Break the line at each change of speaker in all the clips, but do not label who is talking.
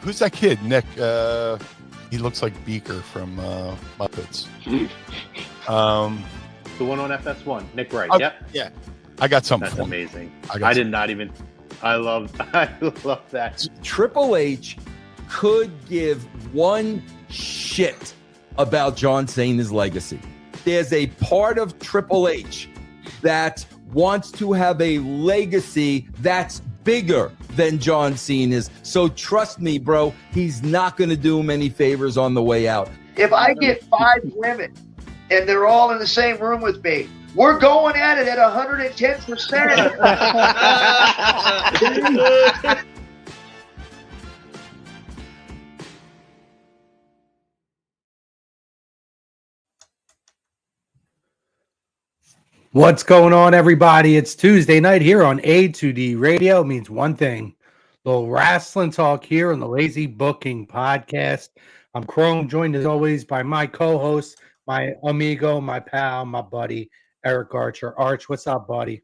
Who's that kid? Nick. He looks like Beaker from Muppets.
The one on FS1, Nick Wright. Yep.
Yeah. I got something.
That's amazing.
I
did not even. I love that.
Triple H could give one shit about John Cena's legacy. There's a part of Triple H that wants to have a legacy that's bigger than John Cena's. So trust me, bro, he's not going to do him any favors on the way out.
If I get 5 women and they're all in the same room with me, we're going at it at 110%.
What's going on, everybody? It's Tuesday night here on A2D Radio. It means one thing, a little wrestling talk here on the Lazy Booking Podcast. I'm Chrome, joined as always by my co-host, my amigo, my pal, my buddy, Eric Archer. Arch, what's up, buddy?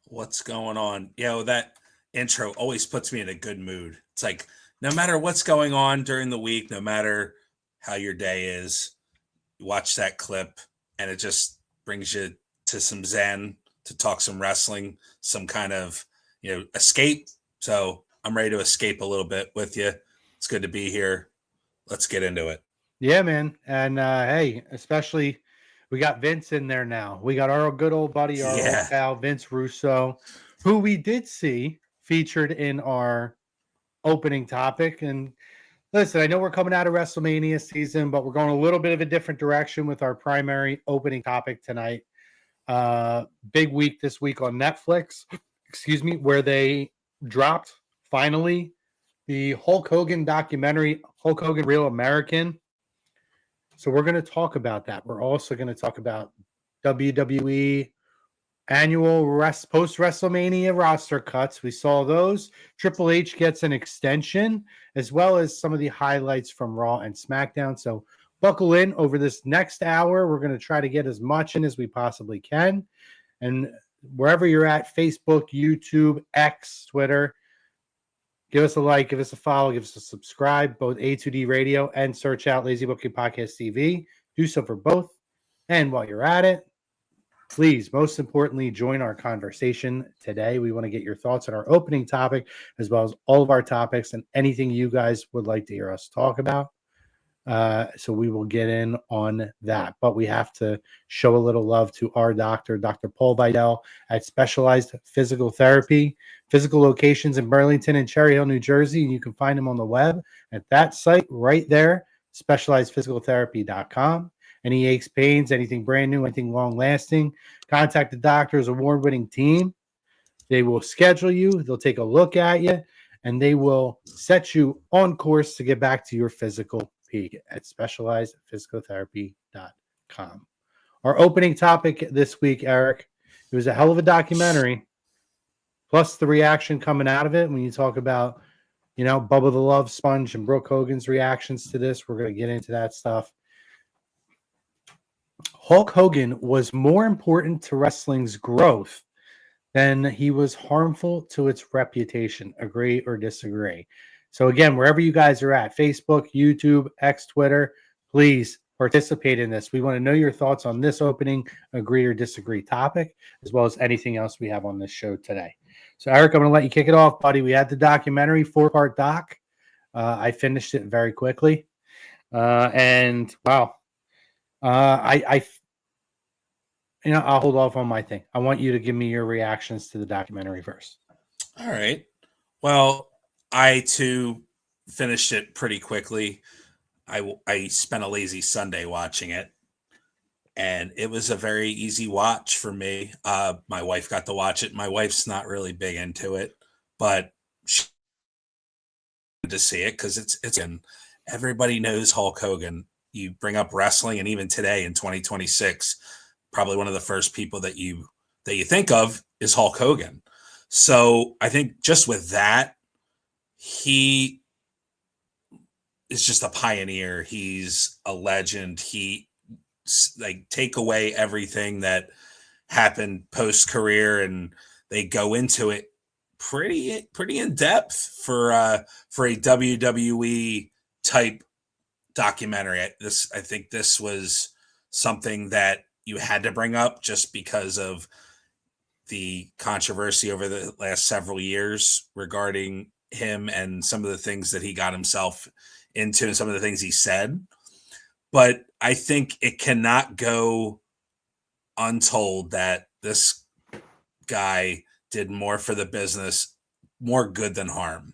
What's going on? That intro always puts me in a good mood. It's like no matter what's going on during the week, no matter how your day is, you watch that clip and it just brings you to some zen, to talk some wrestling, some kind of, escape. So I'm ready to escape a little bit with you. It's good to be here. Let's get into it.
Yeah, man. And hey, especially we got Vince in there now. We got our good old buddy, our old pal, Vince Russo, who we did see featured in our opening topic. And listen, I know we're coming out of WrestleMania season, but we're going a little bit of a different direction with our primary opening topic tonight. Big week this week on Netflix, where they dropped finally the Hulk Hogan documentary, Hulk Hogan Real American. So we're going to talk about that. We're also going to talk about WWE annual post WrestleMania roster cuts. We saw those. Triple H gets an extension, as well as some of the highlights from Raw and Smackdown. So buckle in over this next hour. We're going to try to get as much in as we possibly can. And wherever you're at, Facebook, YouTube, X, Twitter, give us a like, give us a follow, give us a subscribe, both A2D Radio and search out Lazy Booking Podcast TV. Do so for both. And while you're at it, please, most importantly, join our conversation today. We want to get your thoughts on our opening topic, as well as all of our topics and anything you guys would like to hear us talk about. So we will get in on that. But we have to show a little love to our doctor, Dr. Paul Vidal at Specialized Physical Therapy, physical locations in Burlington and Cherry Hill, New Jersey. And you can find him on the web at that site right there, specializedphysicaltherapy.com. Any aches, pains, anything brand new, anything long-lasting, contact the doctor's award-winning team. They will schedule you. They'll take a look at you, and they will set you on course to get back to your physical peak at specializedphysicaltherapy.com. Our opening topic this week, Eric, it was a hell of a documentary, plus the reaction coming out of it. When you talk about, Bubba the Love Sponge and Brooke Hogan's reactions to this, we're going to get into that stuff. Hulk Hogan was more important to wrestling's growth than he was harmful to its reputation. Agree or disagree? So again, wherever you guys are at, Facebook, YouTube, X, Twitter, please participate in this. We want to know your thoughts on this opening, agree or disagree topic, as well as anything else we have on this show today. So Eric, I'm going to let you kick it off, buddy. We had the documentary, 4-part doc. I finished it very quickly. And wow. I'll hold off on my thing. I want you to give me your reactions to the documentary first.
All right. Well, I too finished it pretty quickly. I spent a lazy Sunday watching it, and it was a very easy watch for me. My wife got to watch it. My wife's not really big into it, but she wanted to see it because it's and everybody knows Hulk Hogan. You bring up wrestling, and even today in 2026, probably one of the first people that you think of is Hulk Hogan. So I think just with that, he is just a pioneer. He's a legend. He take away everything that happened post career, and they go into it pretty in depth for a WWE type documentary. I think this was something that you had to bring up just because of the controversy over the last several years regarding him and some of the things that he got himself into and some of the things he said. But I think it cannot go untold that this guy did more for the business, more good than harm.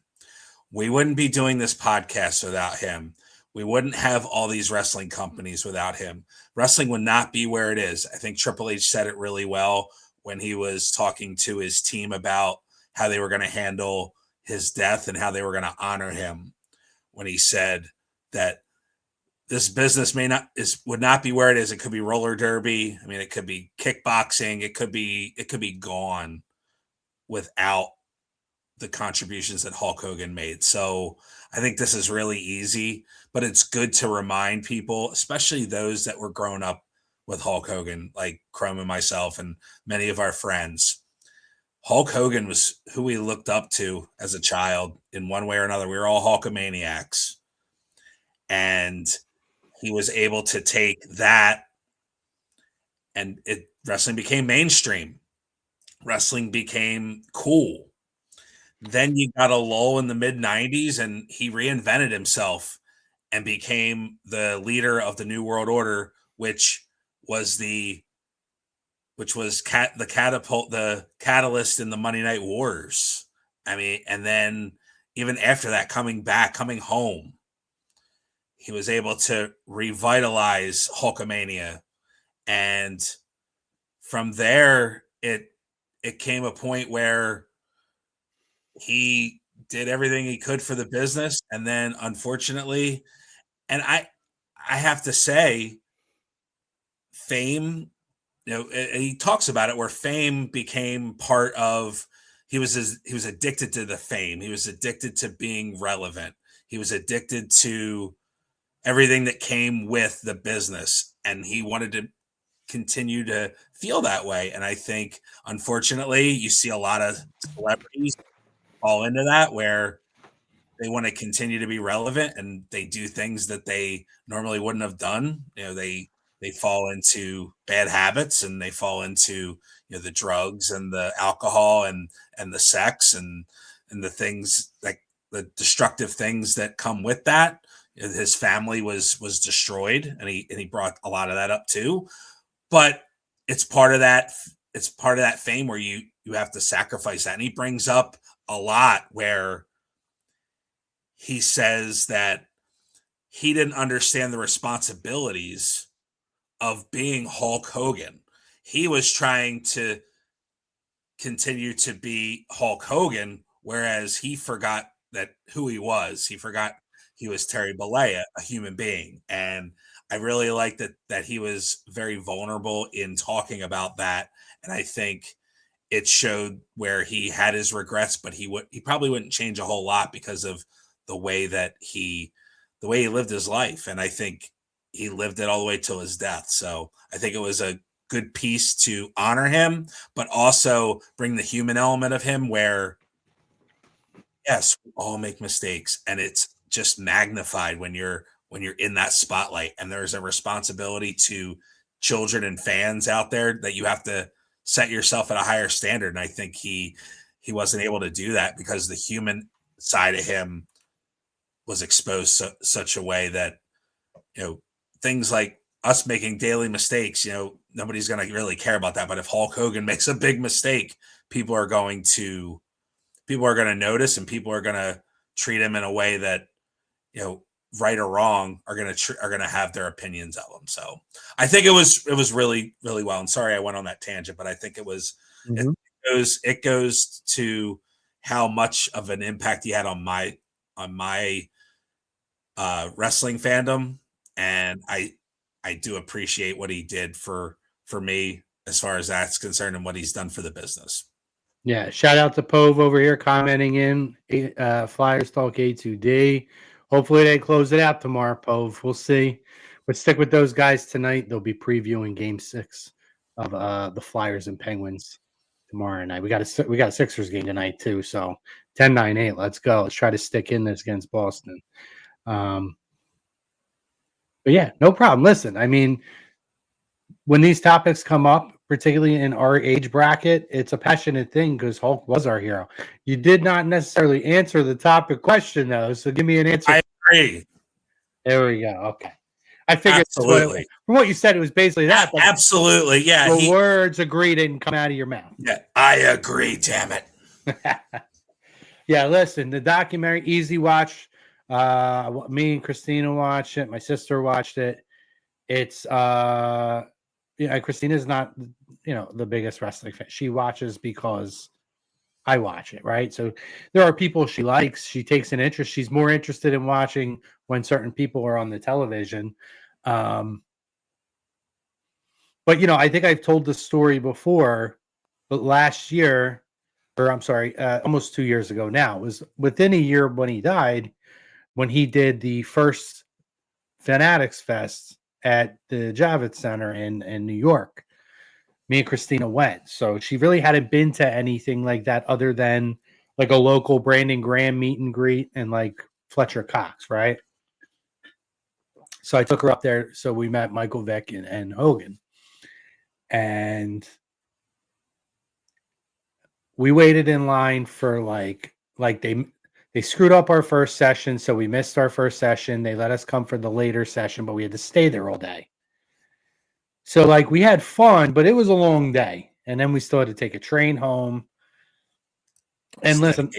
We wouldn't be doing this podcast without him. We wouldn't have all these wrestling companies without him. Wrestling would not be where it is. I think Triple H said it really well when he was talking to his team about how they were going to handle his death and how they were going to honor him, when he said that this business would not be where it is. It could be roller derby. I mean, it could be kickboxing. It could be gone without the contributions that Hulk Hogan made. So I think this is really easy, but it's good to remind people, especially those that were grown up with Hulk Hogan, like Chrome and myself and many of our friends. Hulk Hogan was who we looked up to as a child in one way or another. We were all Hulkamaniacs. And he was able to take that, and wrestling became mainstream. Wrestling became cool. Then you got a lull in the mid-90s, and he reinvented himself and became the leader of the New World Order, which was the catalyst in the Monday Night Wars. I mean, and then even after that, coming home, he was able to revitalize Hulkamania. And from there, it came a point where he did everything he could for the business. And then unfortunately, and I have to say, fame, he talks about it, where fame became part of, he was addicted to the fame. He was addicted to being relevant. He was addicted to everything that came with the business, and he wanted to continue to feel that way. And I think, unfortunately, you see a lot of celebrities fall into that, where they want to continue to be relevant and they do things that they normally wouldn't have done. They fall into bad habits, and they fall into the drugs and the alcohol and the sex and the things, like the destructive things that come with that. His family was destroyed, and he brought a lot of that up too. But it's part of that. It's part of that fame where you have to sacrifice that. And he brings up a lot where he says that he didn't understand the responsibilities of being Hulk Hogan. He was trying to continue to be Hulk Hogan, whereas he forgot who he was. He forgot he was Terry Bollea, a human being. And I really like that he was very vulnerable in talking about that. And I think it showed where he had his regrets, but he probably wouldn't change a whole lot because of the way he lived his life. And I think he lived it all the way till his death. So I think it was a good piece to honor him, but also bring the human element of him, where yes, we all make mistakes, and it's just magnified when you're in that spotlight. And there's a responsibility to children and fans out there that you have to set yourself at a higher standard. And I think he wasn't able to do that because the human side of him was exposed such a way that, things like us making daily mistakes, nobody's going to really care about that. But if Hulk Hogan makes a big mistake, people are going to notice, and people are going to treat him in a way that, right or wrong, are going to have their opinions of him. So I think it was really, really well. And sorry, I went on that tangent, but I think it was, it goes to how much of an impact he had on my wrestling fandom. And I do appreciate what he did for me as far as that's concerned, and what he's done for the business.
Yeah, shout out to Pove over here commenting in Flyers Talk A2D. Hopefully they close it out tomorrow, Pove. We'll see. But stick with those guys tonight. They'll be previewing Game 6 of the Flyers and Penguins tomorrow night. We got a Sixers game tonight too. So 10-9-8. Let's go. Let's try to stick in this against Boston. But yeah, no problem. Listen, I mean, when these topics come up, particularly in our age bracket, it's a passionate thing because Hulk was our hero. You did not necessarily answer the topic question though, so give me an answer.
I agree.
There we go. Okay. I figured
Absolutely.
From what you said, it was basically that. But
absolutely. Yeah.
the words agree didn't come out of your mouth.
Yeah. I agree. Damn it.
Yeah. Listen, the documentary, easy watch. Me and Christina watched it. My sister watched it. It's Christina's not the biggest wrestling fan. She watches because I watch it, right? So there are people she likes. She takes an interest. She's more interested in watching when certain people are on the television. But I think I've told the story before, but last year, or I'm sorry, almost 2 years ago now, it was within a year when he died, when he did the first Fanatics Fest at the Javits Center in New York. Me and Christina went. So she really hadn't been to anything like that other than like a local Brandon Graham meet and greet and like Fletcher Cox, right? So I took her up there. So we met Michael Vick and Hogan. And we waited in line for like they screwed up our first session. So we missed our first session. They let us come for the later session, but we had to stay there all day. So like we had fun, but it was a long day. And then we still had to take a train home. And listen,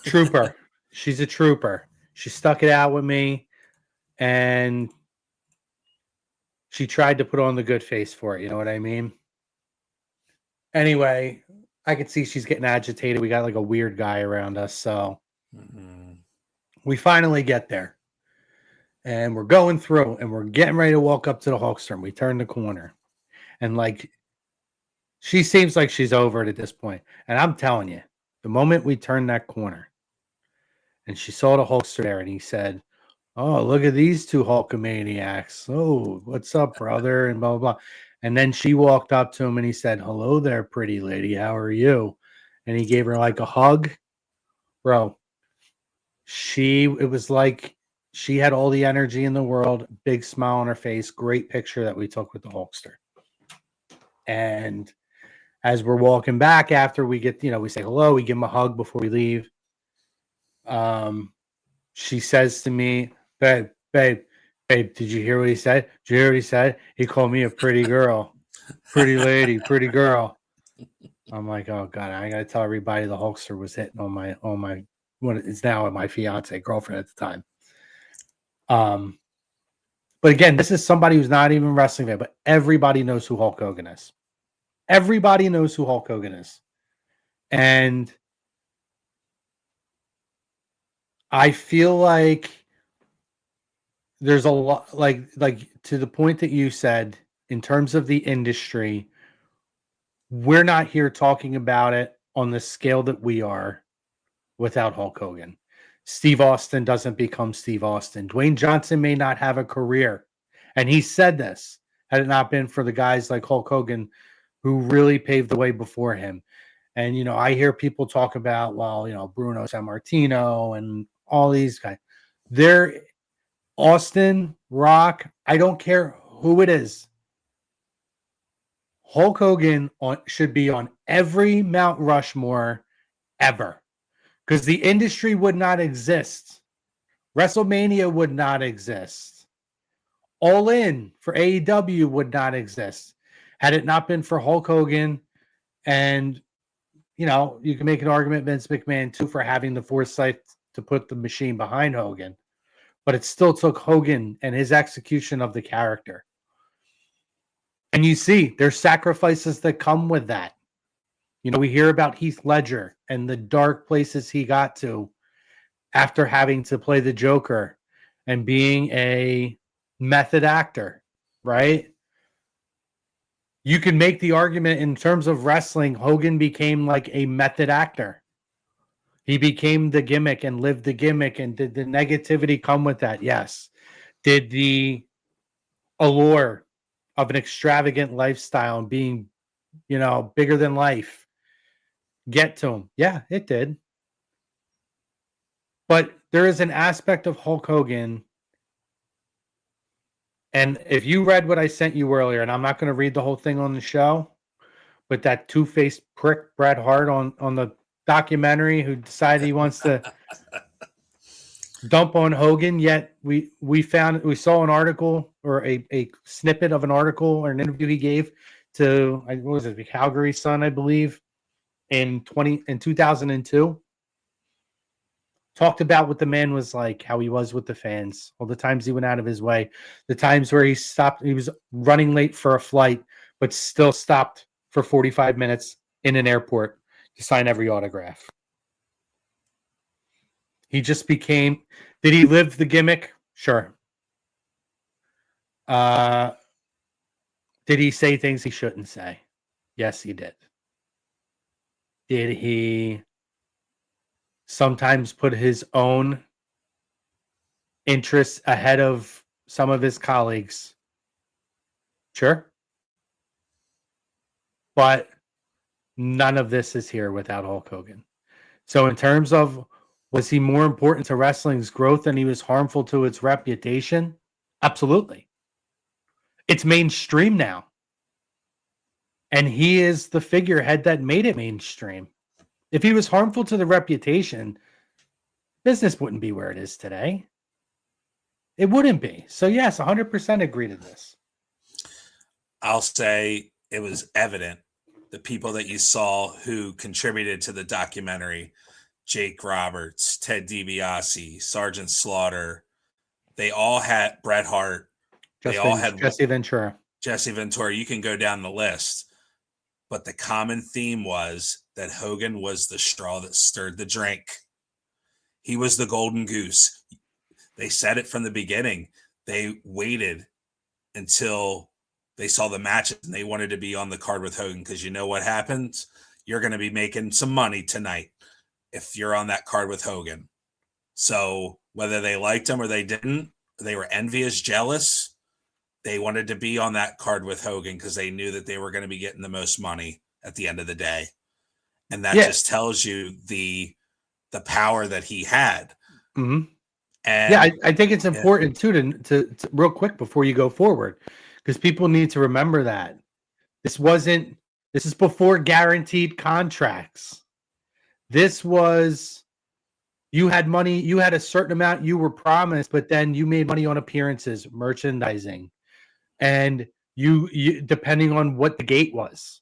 trooper. She's a trooper. She stuck it out with me. And she tried to put on the good face for it. You know what I mean? Anyway, I could see she's getting agitated. We got like a weird guy around us. So we finally get there. And we're going through and we're getting ready to walk up to the Hulkster. And we turn the corner. And like, she seems like she's over it at this point. And I'm telling you, the moment we turned that corner and she saw the Hulkster there and he said, "Oh, look at these two Hulkamaniacs. Oh, what's up, brother?" And blah, blah, blah. And then she walked up to him and he said, "Hello there, pretty lady. How are you?" And he gave her like a hug. Bro, it was like she had all the energy in the world, big smile on her face, great picture that we took with the Hulkster. And as we're walking back after we get, we say hello, we give him a hug before we leave. She says to me, babe, did you hear what he said? Did you hear what he said? He called me a pretty girl, pretty lady, pretty girl. I'm like, oh God, I gotta tell everybody the Hulkster was hitting on my what is now my fiance, girlfriend at the time. But again, this is somebody who's not even a wrestling fan, but everybody knows who Hulk Hogan is. Everybody knows who Hulk Hogan is. And I feel like there's a lot, like to the point that you said, in terms of the industry, we're not here talking about it on the scale that we are without Hulk Hogan. Steve Austin doesn't become Steve Austin. Dwayne Johnson may not have a career. And he said this, had it not been for the guys like Hulk Hogan who really paved the way before him. And, I hear people talk about, Bruno Sammartino and all these guys. They're Austin, Rock, I don't care who it is. Hulk Hogan should be on every Mount Rushmore ever. Because the industry would not exist. WrestleMania would not exist. All In for AEW would not exist. Had it not been for Hulk Hogan and, you can make an argument, Vince McMahon, too, for having the foresight to put the machine behind Hogan. But it still took Hogan and his execution of the character. And you see, there's sacrifices that come with that. We hear about Heath Ledger and the dark places he got to after having to play the Joker and being a method actor, right? You can make the argument in terms of wrestling, Hogan became like a method actor. He became the gimmick and lived the gimmick. And did the negativity come with that? Yes. Did the allure of an extravagant lifestyle and being, bigger than life get to him. Yeah, it did. But there is an aspect of Hulk Hogan. And if you read what I sent you earlier, and I'm not going to read the whole thing on the show, but that two-faced prick Bret Hart on the documentary who decided he wants to dump on Hogan, yet we saw an article or a snippet of an article or an interview he gave to what was it, the Calgary Sun, I believe, in 2002. Talked about what the man was like, how he was with the fans, all the times he went out of his way, the times where he was running late for a flight, but still stopped for 45 minutes in an airport to sign every autograph. He just became, did he live the gimmick? Sure. Did he say things he shouldn't say? Yes, he did. Did he sometimes put his own interests ahead of some of his colleagues? Sure. But none of this is here without Hulk Hogan. So in terms of, was he more important to wrestling's growth than he was harmful to its reputation? Absolutely. It's mainstream now. And he is the figurehead that made it mainstream. If he was harmful to the reputation, business wouldn't be where it is today. It wouldn't be. So yes, 100% agree to this.
I'll say it was evident the people that you saw who contributed to the documentary, Jake Roberts, Ted DiBiase, Sergeant Slaughter, they all had Bret Hart. They all had
Jesse Ventura.
You can go down the list. But the common theme was that Hogan was the straw that stirred the drink. He was the golden goose. They said it from the beginning. They waited until they saw the matches and they wanted to be on the card with Hogan because you know what happens? You're going to be making some money tonight if you're on that card with Hogan. So whether they liked him or they didn't, they were envious, jealous. They wanted to be on that card with Hogan because they knew that they were going to be getting the most money at the end of the day. And that just tells you the power that he had. Mm-hmm. And
yeah, I think it's important too to real quick before you go forward, because people need to remember that this is before guaranteed contracts. This was, you had money, you had a certain amount you were promised, but then you made money on appearances, merchandising, and you depending on what the gate was,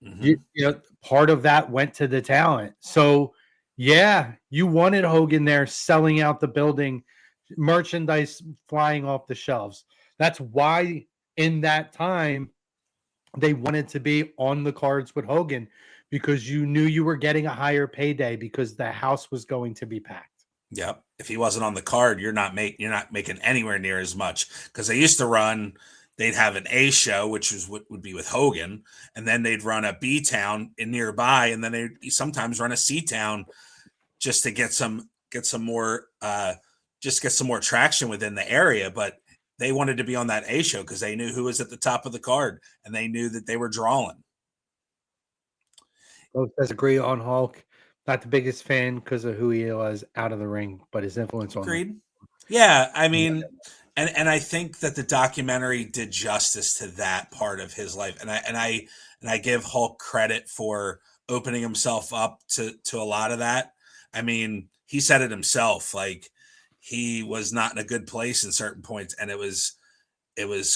you know, part of that went to the talent. So yeah, you wanted Hogan there selling out the building, merchandise flying off the shelves. That's why in that time they wanted to be on the cards with Hogan, because you knew you were getting a higher payday because the house was going to be packed.
Yep. If he wasn't on the card, you're not making anywhere near as much, because they used to run. They'd have an A show, which is what would be with Hogan, and then they'd run a B town in nearby, and then they'd sometimes run a C town just to get some more traction within the area. But they wanted to be on that A show because they knew who was at the top of the card, and they knew that they were drawing.
Both disagree on Hulk. Not the biggest fan because of who he was out of the ring, but his influence on.
Agreed. Yeah, I mean. And I think that the documentary did justice to that part of his life, and I give Hulk credit for opening himself up to a lot of that. I mean, he said it himself, like he was not in a good place in certain points, and it was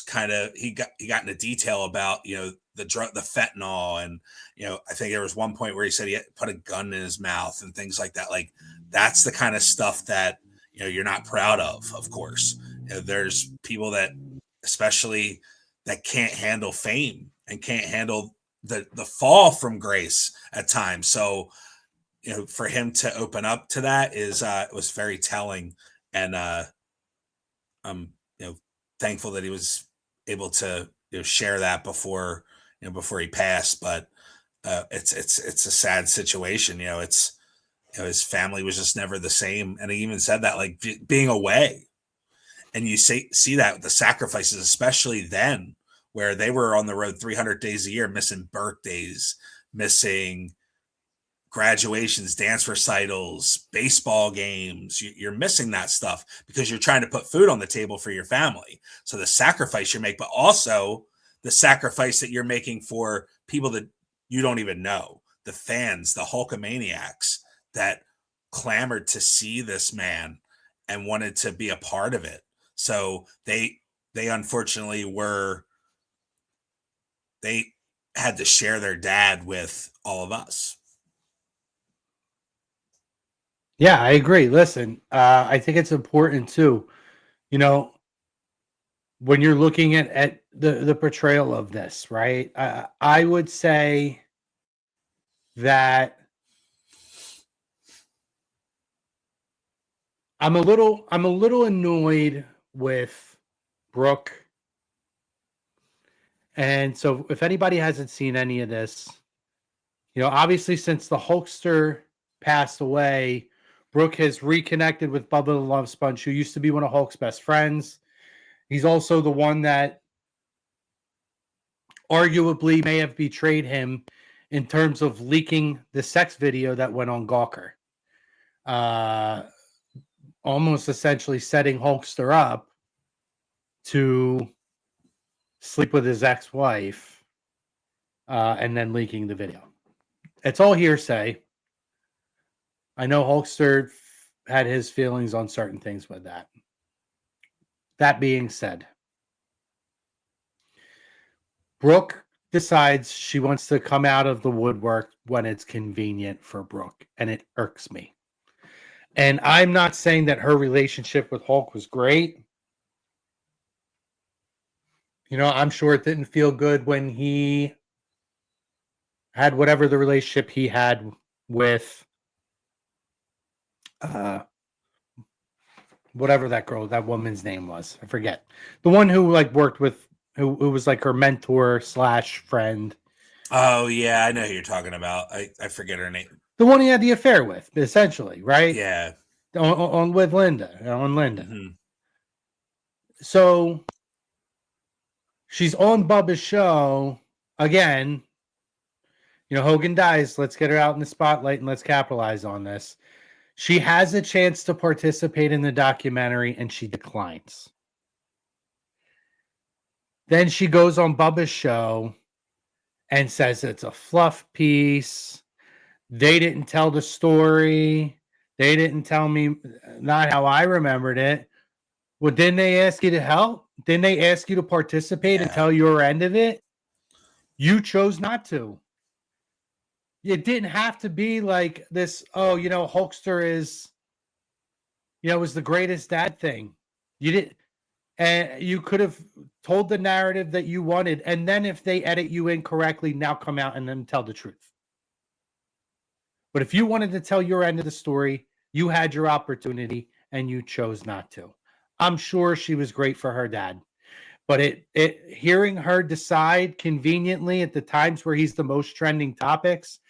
kind of he got into detail about, you know, the drug, the fentanyl, and, you know, I think there was one point where he said he had put a gun in his mouth and things like that. Like that's the kind of stuff that, you know, you're not proud of course. You know, there's people that, especially that can't handle fame and can't handle the fall from grace at times. So, you know, for him to open up to that was very telling. And I'm, you know, thankful that he was able to, you know, share that before he passed. But it's a sad situation. You know, his family was just never the same. And he even said that, like, being away. And you see that with the sacrifices, especially then, where they were on the road 300 days a year, missing birthdays, missing graduations, dance recitals, baseball games. You're missing that stuff because you're trying to put food on the table for your family. So the sacrifice you make, but also the sacrifice that you're making for people that you don't even know, the fans, the Hulkamaniacs that clamored to see this man and wanted to be a part of it. So they unfortunately they had to share their dad with all of us.
Yeah, I agree. Listen, I think it's important too, you know, when you're looking at the portrayal of this, right? I would say that I'm a little annoyed with Brooke. And so if anybody hasn't seen any of this, obviously since the Hulkster passed away, Brooke has reconnected with Bubba the Love Sponge, who used to be one of Hulk's best friends. He's also the one that arguably may have betrayed him in terms of leaking the sex video that went on Gawker. Almost essentially setting Hulkster up to sleep with his ex-wife and then leaking the video. It's all hearsay. I know Hulkster had his feelings on certain things with that. That being said, Brooke decides she wants to come out of the woodwork when it's convenient for Brooke, and it irks me. And I'm not saying that her relationship with Hulk was great. I'm sure it didn't feel good when he had whatever the relationship he had with whatever that woman's name was. I forget. The one who worked with, who was her mentor / friend.
Oh yeah, I know who you're talking about. I forget her name.
The one he had the affair with, essentially, right?
Yeah.
On with Linda. On Linda.
Mm-hmm.
So she's on Bubba's show again. Hogan dies. Let's get her out in the spotlight and let's capitalize on this. She has a chance to participate in the documentary and she declines. Then she goes on Bubba's show and says it's a fluff piece. They didn't tell the story. They didn't tell me, not how I remembered it. Well, didn't they ask you to help? Didn't they ask you to participate and tell your end of it? You chose not to. It didn't have to be like this, Hulkster is, was the greatest dad thing. You didn't, and you could have told the narrative that you wanted. And then if they edit you incorrectly, now come out and then tell the truth. But if you wanted to tell your end of the story, you had your opportunity and you chose not to. I'm sure she was great for her dad. But hearing her decide conveniently at the times where he's the most trending topics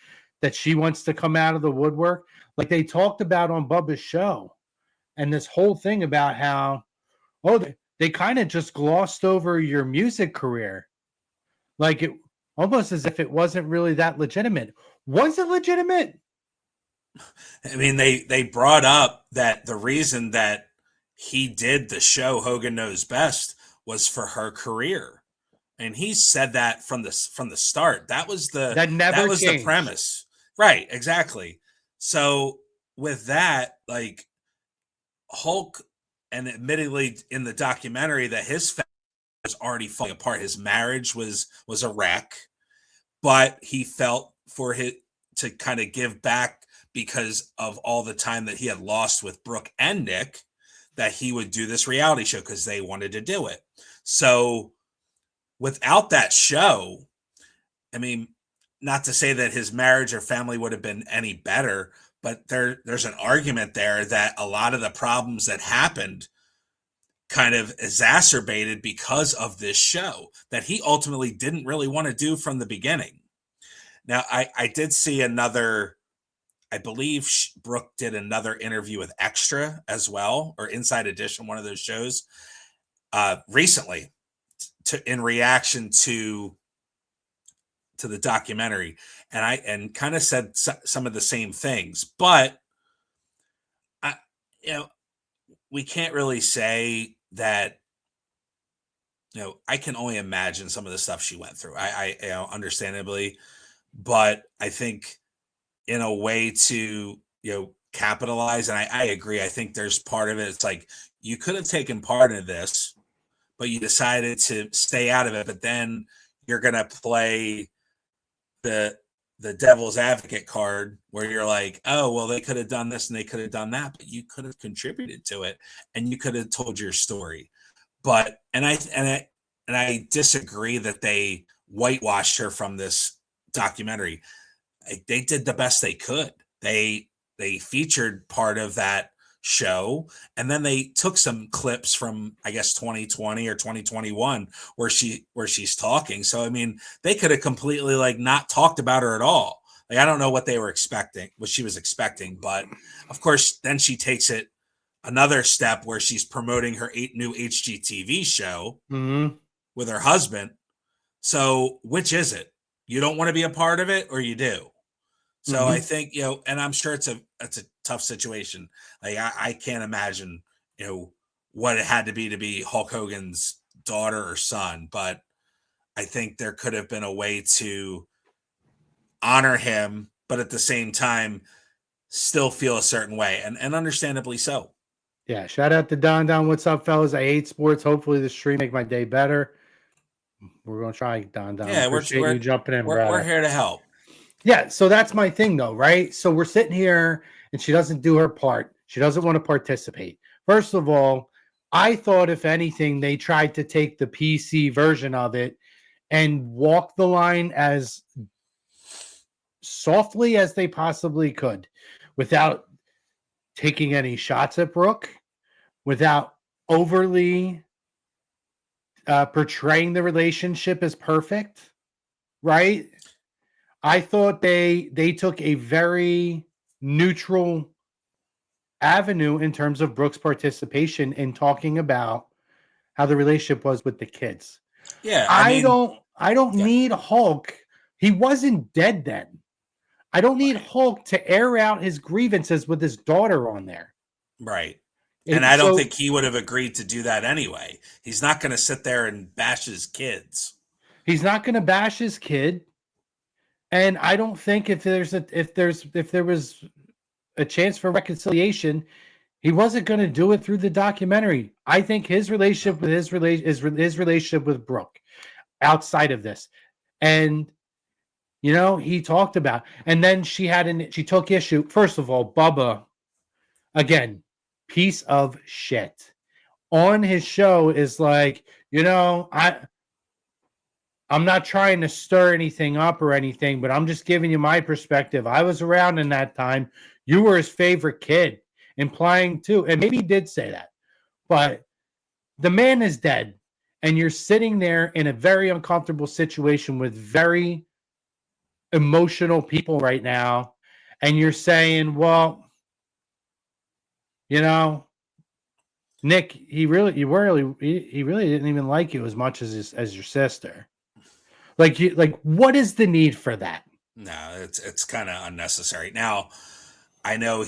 that she wants to come out of the woodwork, like they talked about on Bubba's show, and this whole thing about how, they kind of just glossed over your music career. Like it almost as if it wasn't really that legitimate. Was it legitimate?
I mean, they brought up that the reason that he did the show Hogan Knows Best was for her career, and he said that from the start. That was the premise, right? Exactly. So with that, Hulk, and admittedly in the documentary that his family was already falling apart. His marriage was a wreck, but he felt for to kind of give back because of all the time that he had lost with Brooke and Nick, that he would do this reality show because they wanted to do it. So without that show, I mean, not to say that his marriage or family would have been any better, but there's an argument there that a lot of the problems that happened kind of exacerbated because of this show that he ultimately didn't really want to do from the beginning. Now, I did see another, I believe Brooke did another interview with Extra as well, or Inside Edition, one of those shows, recently in reaction to the documentary, and kind of said some of the same things, but we can't really say that. I can only imagine some of the stuff she went through. I understandably, but I think in a way to capitalize, and I agree. I think there's part of it. It's like you could have taken part in this, but you decided to stay out of it. But then you're gonna play the devil's advocate card where you're like, oh, well, they could have done this and they could have done that, but you could have contributed to it and you could have told your story. But and I disagree that they whitewashed her from this documentary. They did the best they could. They featured part of that show, and then they took some clips from, I guess, 2020 or 2021 where she's talking. So I mean, they could have completely not talked about her at all. I don't know what they were expecting, what she was expecting, but of course then she takes it another step where she's promoting her new HGTV show with her husband. So which is it? You don't want to be a part of it, or you do? So I think, and I'm sure it's a tough situation. I can't imagine, what it had to be Hulk Hogan's daughter or son, but I think there could have been a way to honor him, but at the same time still feel a certain way, and understandably so.
Yeah, shout out to Don. What's up, fellas? I hate sports. Hopefully the stream make my day better. We're gonna try, Don.
Yeah,
appreciate you jumping in,
we're here to help.
Yeah, so that's my thing, though, right? So we're sitting here, and she doesn't do her part. She doesn't want to participate. First of all, I thought, if anything, they tried to take the PC version of it and walk the line as softly as they possibly could without taking any shots at Brooke, without overly portraying the relationship as perfect, right? I thought they took a very neutral avenue in terms of Brooke's participation in talking about how the relationship was with the kids.
Yeah,
I don't need Hulk. He wasn't dead then. I don't need Hulk to air out his grievances with his daughter on there.
Right. And I don't think he would have agreed to do that anyway. He's not going to sit there and bash his kids.
He's not going to bash his kid. And I don't think if there was a chance for reconciliation, he wasn't going to do it through the documentary. I think his relationship with his relationship with Brooke outside of this, and he talked about, and then she took issue. First of all, Bubba, again, piece of shit on his show is like, I'm not trying to stir anything up or anything, but I'm just giving you my perspective. I was around in that time. You were his favorite kid, implying too, and maybe he did say that, but the man is dead, and you're sitting there in a very uncomfortable situation with very emotional people right now, and you're saying, well, Nick, he really didn't even like you as much as your sister. What is the need for that?
No, it's kind of unnecessary. Now, I know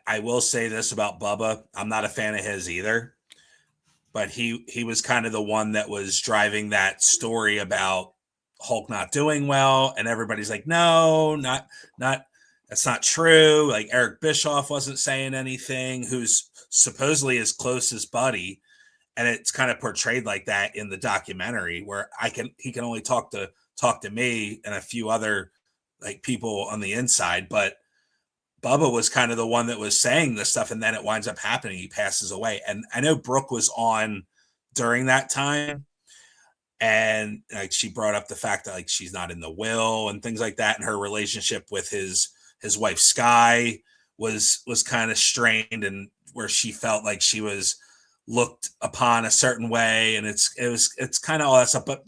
I will say this about Bubba. I'm not a fan of his either, but he was kind of the one that was driving that story about Hulk not doing well, and everybody's like, no, not that's not true. Like Eric Bischoff wasn't saying anything, who's supposedly his closest buddy. And it's kind of portrayed like that in the documentary, where he can only talk to me and a few other people on the inside. But Bubba was kind of the one that was saying this stuff, and then it winds up happening. He passes away. And I know Brooke was on during that time, and she brought up the fact that she's not in the will and things like that, and her relationship with his wife Sky was kind of strained, and where she felt like she was looked upon a certain way, and it's kind of all that stuff, but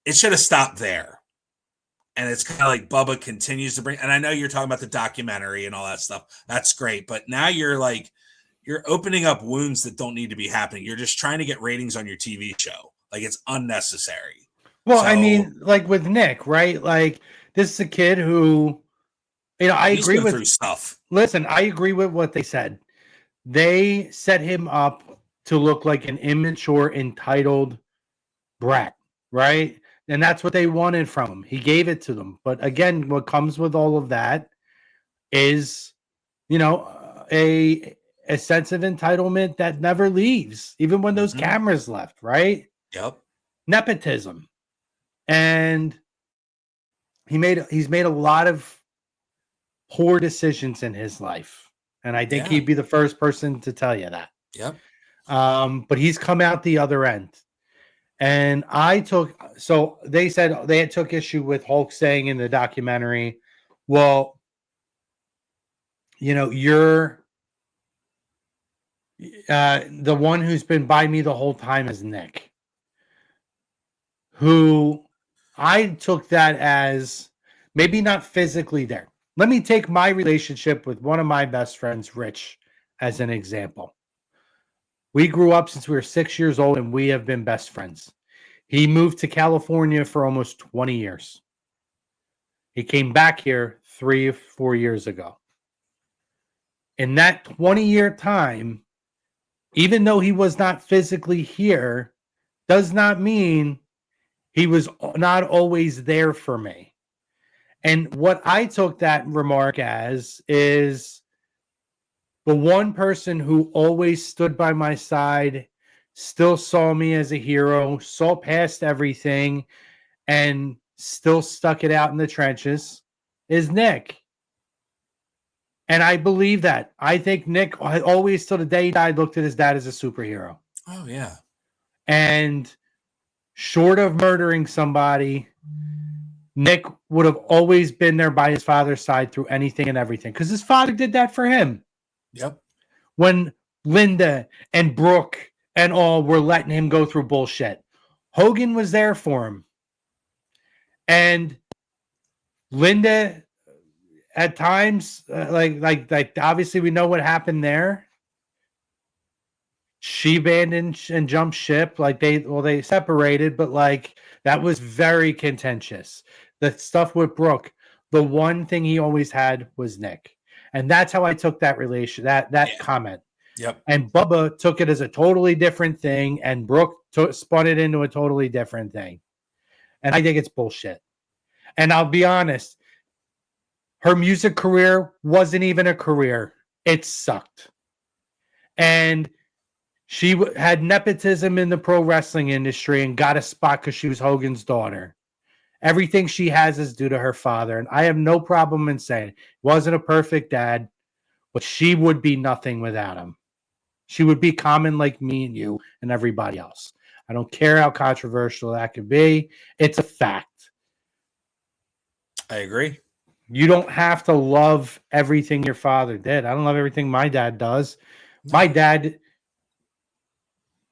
it should have stopped there. And it's kind of Bubba continues to bring, and I know you're talking about the documentary and all that stuff. That's great, but now you're opening up wounds that don't need to be happening. You're just trying to get ratings on your TV show. It's unnecessary.
Well,
So,
I mean, like with Nick, right? Like this is a kid who, I
he's
agree
been
with.
through stuff.
Listen, I agree with what they said. They set him up to look like an immature, entitled brat, right? And that's what they wanted from him. He gave it to them. But again, what comes with all of that is, a sense of entitlement that never leaves, even when those cameras left, right?
Yep.
Nepotism. And he's made a lot of poor decisions in his life. And I think he'd be the first person to tell you that.
Yep.
But he's come out the other end. And so they said they took issue with Hulk saying in the documentary, well, you're the one who's been by me the whole time is Nick, who I took that as maybe not physically there. Let me take my relationship with one of my best friends, Rich, as an example. We grew up since we were 6 years old, and we have been best friends. He moved to California for almost 20 years. He came back here 3 or 4 years ago. In that 20-year time, even though he was not physically here, does not mean he was not always there for me. And what I took that remark as is the one person who always stood by my side, still saw me as a hero, saw past everything, and still stuck it out in the trenches is Nick. And I believe that. I think Nick always, till the day he died, looked at his dad as a superhero.
Oh, yeah.
And short of murdering somebody, Nick would have always been there by his father's side through anything and everything, because his father did that for him.
Yep.
When Linda and Brooke and all were letting him go through bullshit, Hogan was there for him. And Linda, at times, like obviously we know what happened there. She abandoned and jumped ship. Like they separated, but like that was very contentious. The stuff with Brooke, the one thing he always had was Nick. And that's how I took that that comment.
Yep.
And Bubba took it as a totally different thing, and Brooke spun it into a totally different thing. And I think it's bullshit. And I'll be honest, her music career wasn't even a career. It sucked. And she had nepotism in the pro wrestling industry and got a spot because she was Hogan's daughter. Everything she has is due to her father. And I have no problem in saying it. Wasn't a perfect dad, but she would be nothing without him. She would be common like me and you and everybody else. I don't care how controversial that could be. It's a fact.
I agree.
You don't have to love everything your father did. I don't love everything my dad does. My dad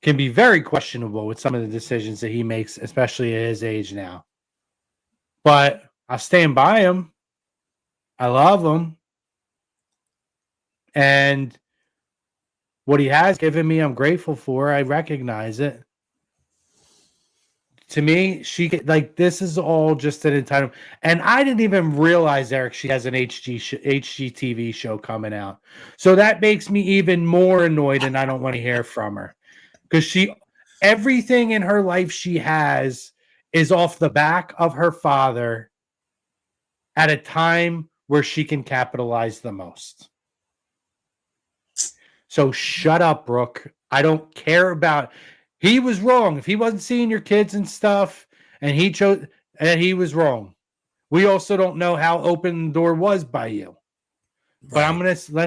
can be very questionable with some of the decisions that he makes, especially at his age now. But I stand by him. I love him. And what he has given me, I'm grateful for. I recognize it. To me, this is all just an entitlement. And I didn't even realize, Eric, she has an HGTV show coming out. So that makes me even more annoyed, and I don't want to hear from her. Because everything in her life she has is off the back of her father at a time where she can capitalize the most. So shut up, Brooke. I don't care about... He was wrong. If he wasn't seeing your kids and stuff, and he chose, and he was wrong. We also don't know how open the door was by you. Right. But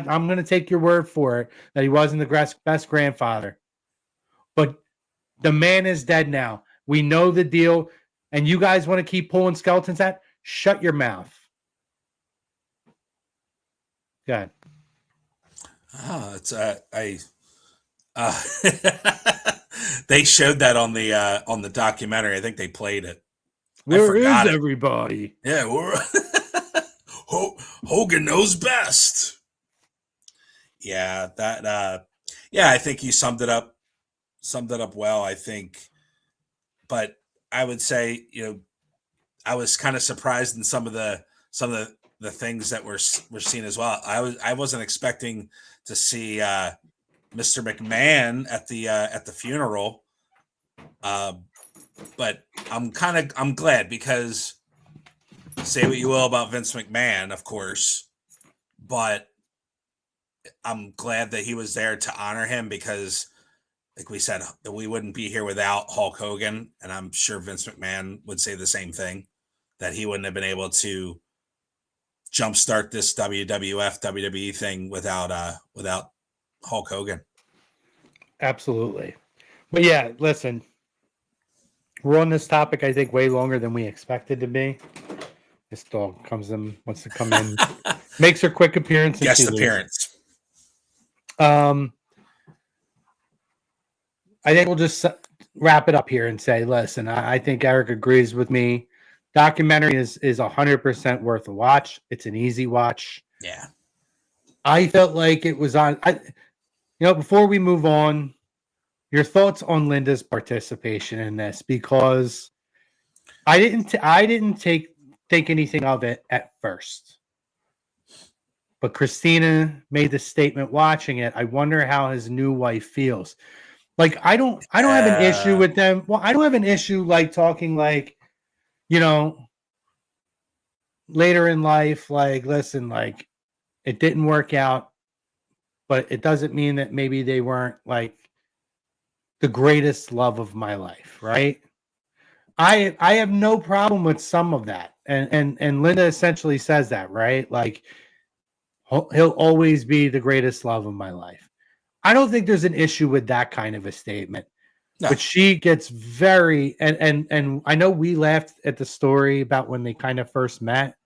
I'm gonna take your word for it that he wasn't the best grandfather. But the man is dead now. We know the deal, and you guys want to keep pulling skeletons out? Shut your mouth. Go ahead.
Oh, it's they showed that on the documentary. I think they played it.
Where is everybody?
Yeah, Hogan knows best. Yeah, I think you summed it up well, I think. But I would say, I was kind of surprised in some of the things that were seen as well. I wasn't expecting to see Mr. McMahon at the funeral, but I'm glad, because say what you will about Vince McMahon, of course, but I'm glad that he was there to honor him, because, like we said, we wouldn't be here without Hulk Hogan, and I'm sure Vince McMahon would say the same thing, that he wouldn't have been able to jumpstart this WWF WWE thing without Hulk Hogan.
Absolutely. But yeah, listen, we're on this topic, I think, way longer than we expected to be. This dog wants to come in, makes her quick appearance.
Guest appearance.
I think we'll just wrap it up here and say, listen, I think Eric agrees with me. Documentary is 100% worth a watch. It's an easy watch.
Yeah.
I felt like it was on. Before we move on, your thoughts on Linda's participation in this, because I didn't think anything of it at first, but Christina made the statement watching it. I wonder how his new wife feels. Like, I don't have an issue with them. Well, I don't have an issue like talking like, later in life, like, listen, like, it didn't work out, but it doesn't mean that maybe they weren't like the greatest love of my life, right? I have no problem with some of that. And Linda essentially says that, right? Like, he'll always be the greatest love of my life. I don't think there's an issue with that kind of a statement. No. But she gets very and I know we laughed at the story about when they kind of first met.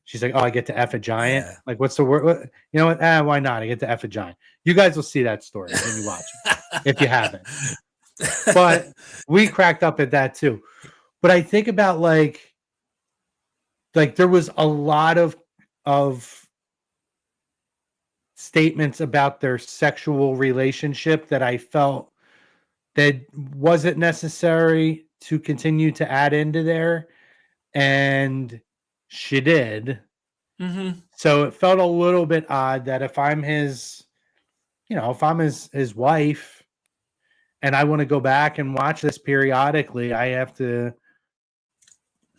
She's like, "Oh, I get to F a giant." Yeah. Like, what's the word? You know what? Why not? I get to F a giant. You guys will see that story when you watch it, if you haven't. But we cracked up at that too. But I think about like there was a lot of statements about their sexual relationship that I felt that wasn't necessary to continue to add into there, and she did. Mm-hmm. So it felt a little bit odd that if I'm his wife and I want to go back and watch this periodically, I have to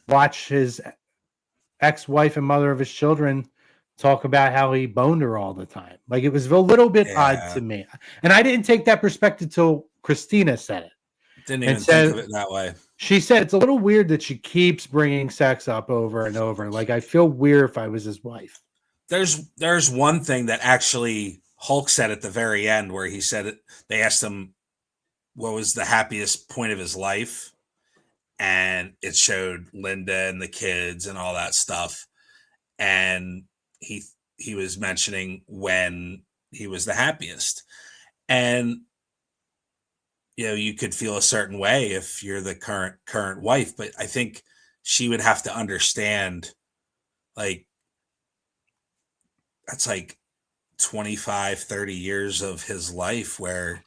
watch his ex-wife and mother of his children talk about how he boned her all the time. Like, it was a little bit odd to me. And I didn't take that perspective till Christina said it.
Didn't even think of it that way.
She said it's a little weird that she keeps bringing sex up over and over. Like, I feel weird if I was his wife.
There's one thing that actually Hulk said at the very end, where he said it. They asked him what was the happiest point of his life, and it showed Linda and the kids and all that stuff. And he was mentioning when he was the happiest. And you could feel a certain way if you're the current wife, but I think she would have to understand, like, that's like 25, 30 years of his life where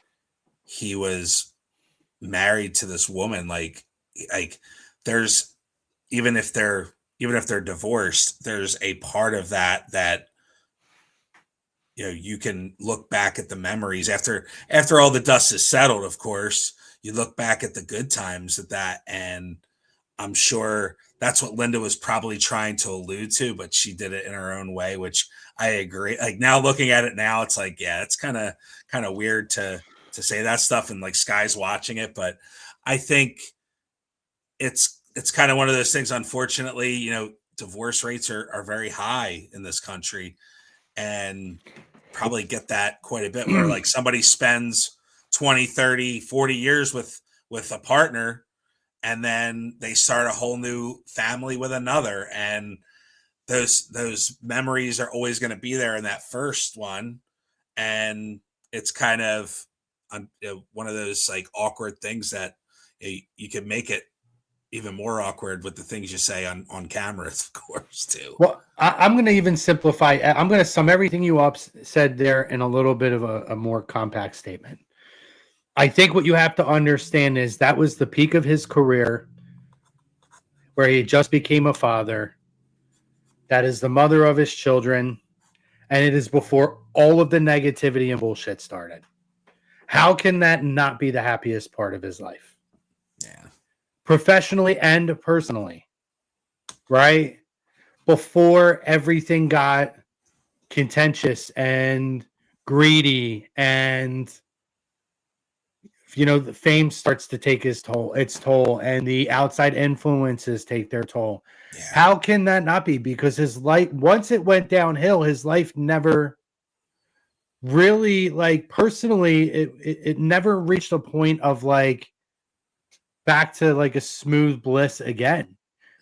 he was married to this woman. Like there's, even if they're divorced, there's a part of that you can look back at the memories after all the dust is settled. Of course, you look back at the good times at that, and I'm sure that's what Linda was probably trying to allude to, but she did it in her own way, which I agree. Like, now looking at it now, it's like, yeah, it's kind of weird to say that stuff, and like Sky's watching it, but I think it's kind of one of those things. Unfortunately, divorce rates are very high in this country, and probably get that quite a bit, where like somebody spends 20, 30, 40 years with a partner, and then they start a whole new family with another, and those memories are always going to be there in that first one, and it's kind of one of those like awkward things that you can make it even more awkward with the things you say on cameras, of course, too.
Well, I'm going to even simplify. I'm going to sum everything you said there in a little bit of a more compact statement. I think what you have to understand is that was the peak of his career. where he just became a father. That is the mother of his children. And it is before all of the negativity and bullshit started. How can that not be the happiest part of his life?
Yeah.
Professionally and personally, right? Before everything got contentious and greedy and the fame starts to take its toll, and the outside influences take their toll.
Yeah.
How can that not be? Because his life, once it went downhill, his life never really, like, personally, it never reached a point of like back to like a smooth bliss again.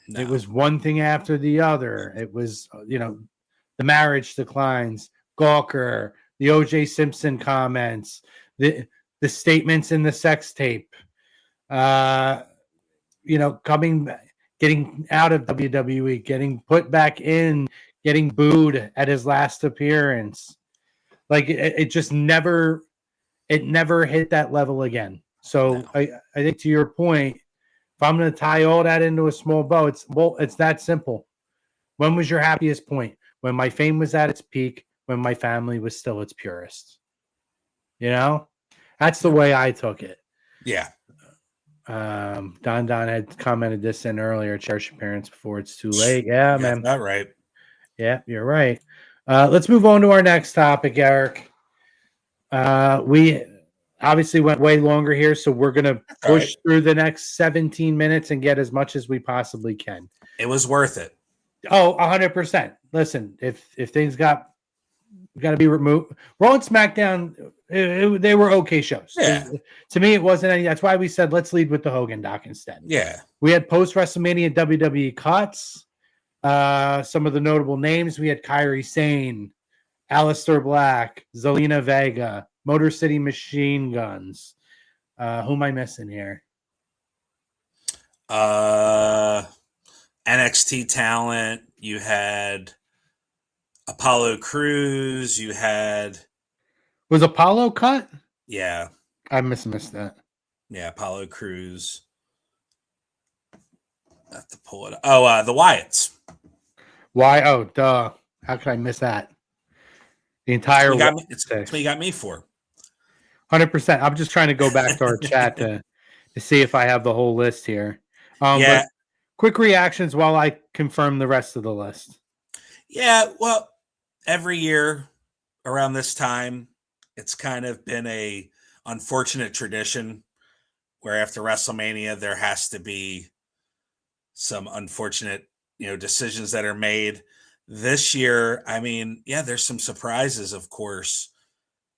No.
It was one thing after the other. It was, the marriage declines, Gawker, the OJ Simpson comments, the statements in the sex tape, getting out of WWE, getting put back in, getting booed at his last appearance. Like it just never hit that level again. So no. I think, to your point, if I'm going to tie all that into a small bow, it's that simple. When was your happiest point? When my fame was at its peak, when my family was still its purest. That's the way I took it.
Yeah.
Don had commented this in earlier. Cherish your parents before it's too late. Yeah, man.
That's right.
Yeah, you're right. Let's move on to our next topic, Eric. We obviously went way longer here, so we're going to push through the next 17 minutes and get as much as we possibly can.
It was worth it.
Oh, 100%. Listen, if things got to be removed, Raw and SmackDown, they were okay shows.
Yeah.
To me, it wasn't any. That's why we said let's lead with the Hogan doc instead.
Yeah.
We had post WrestleMania WWE cuts. Some of the notable names: we had Kairi Sane, Aleister Black, Zelina Vega, Motor City Machine Guns. Who am I missing here?
NXT talent. You had Apollo Crews. You had.
Was Apollo cut?
Yeah.
I missed that.
Yeah, Apollo Crews. I have to pull it up. Oh, the Wyatts.
Why? Oh, duh. How could I miss that? The entire.
It's what you got me for.
100%. I'm just trying to go back to our chat to see if I have the whole list here.
Yeah.
But quick reactions while I confirm the rest of the list.
Yeah, well, every year around this time, it's kind of been a unfortunate tradition where after WrestleMania there has to be some unfortunate, decisions that are made. This year, I mean, yeah, there's some surprises, of course.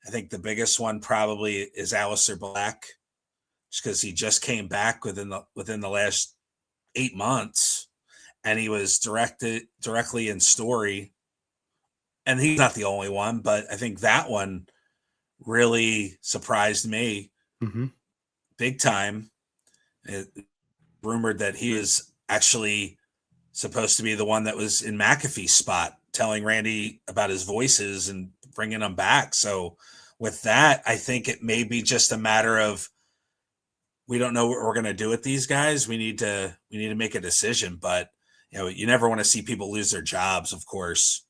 I think the biggest one probably is Aleister Black, just because he just came back within the last 8 months, and he was directly in story. And he's not the only one, but I think that one really surprised me big time. It rumored that he is actually supposed to be the one that was in McAfee's spot, telling Randy about his voices and bringing him back. So with that, I think it may be just a matter of, we don't know what we're going to do with these guys. We need to make a decision, but you never want to see people lose their jobs, of course.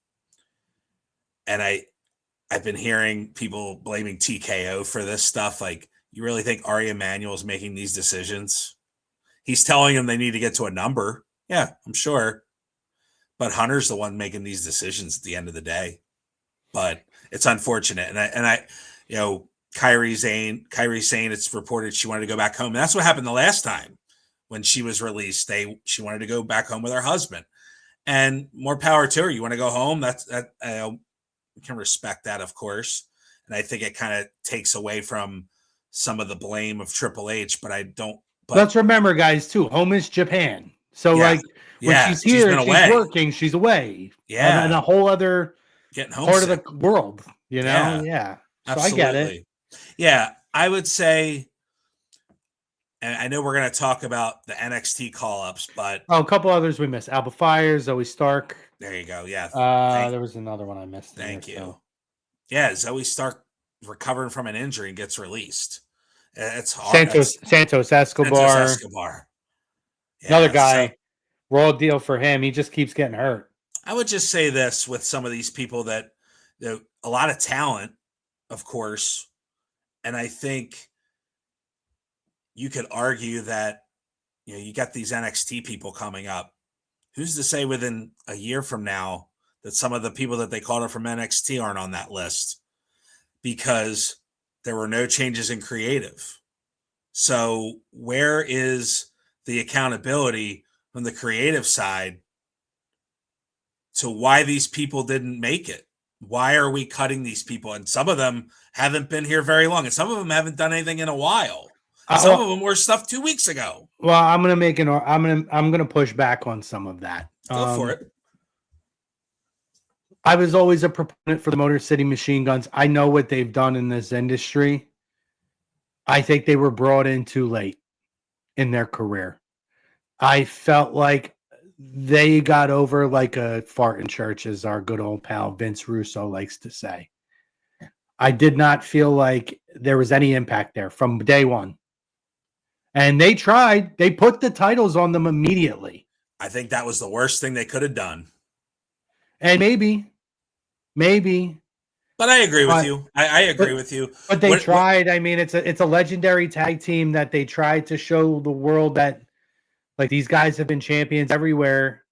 And I've been hearing people blaming TKO for this stuff. Like, you really think Ari Emanuel's making these decisions? He's telling them they need to get to a number. Yeah, I'm sure. But Hunter's the one making these decisions at the end of the day. But it's unfortunate. And I Kairi Sane, it's reported she wanted to go back home. And that's what happened the last time when she was released. She wanted to go back home with her husband. And more power to her. You want to go home? We can respect that, of course. And I think it kind of takes away from some of the blame of Triple H, but I don't. But
let's remember, guys, too, home is Japan. So, when she's here, she's working, she's away.
Yeah.
In a whole other part of the world,
Yeah.
So
absolutely.
I get it.
Yeah. I would say, and I know we're going to talk about the NXT call-ups, but...
Oh, a couple others we missed. Alba Fire, Zoe Stark.
There you go. Yeah.
There was another one I missed.
Thank you. So. Yeah, Zoe Stark recovering from an injury and gets released. It's hard.
Santos Escobar.
Yeah,
another guy. Raw deal for him. He just keeps getting hurt.
I would just say this with some of these people that a lot of talent, of course, and I think you could argue that you got these NXT people coming up. Who's to say within a year from now that some of the people that they called up from NXT aren't on that list because there were no changes in creative. So where is the accountability from the creative side to why these people didn't make it? Why are we cutting these people? And some of them haven't been here very long, and some of them haven't done anything in a while. Some of them were stuff 2 weeks ago.
Well, I'm gonna push back on some of that.
Go for it.
I was always a proponent for the Motor City Machine Guns. I know what they've done in this industry. I think they were brought in too late in their career. I felt like they got over like a fart in church, as our good old pal Vince Russo likes to say. I did not feel like there was any impact there from day one. And they tried. They put the titles on them immediately.
I think that was the worst thing they could have done.
And maybe.
But I agree with you. I agree with you.
But they tried. I mean, it's a legendary tag team that they tried to show the world that like these guys have been champions everywhere,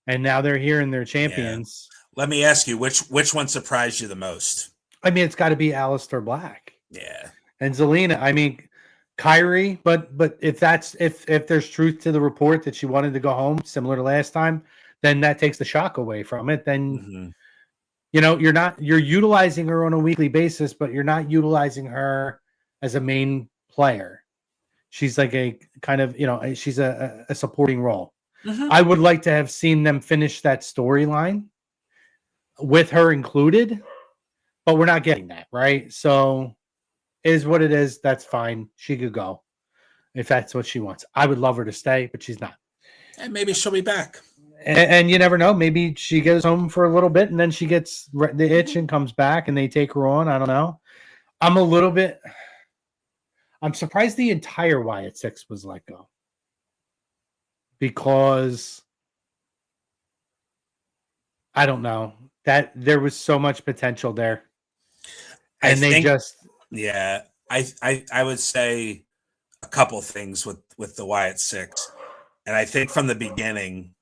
and now they're here and they're champions.
Yeah. Let me ask you, which one surprised you the most?
I mean, it's got to be Aleister Black.
Yeah.
And Zelina. I mean, Kyrie, but if there's truth to the report that she wanted to go home, similar to last time, then that takes the shock away from it. Then you're utilizing her on a weekly basis, but you're not utilizing her as a main player. She's like a kind of, she's a supporting role. Mm-hmm. I would like to have seen them finish that storyline with her included, but we're not getting that, right? So it is what it is. That's fine. She could go if that's what she wants. I would love her to stay, but she's not.
And maybe she'll be back.
And you never know. Maybe she goes home for a little bit and then she gets the itch and comes back and they take her on. I don't know. I'm surprised the entire Wyatt Six was let go because I don't know that there was so much potential there. And I
would say a couple things with the Wyatt Six. And I think from the beginning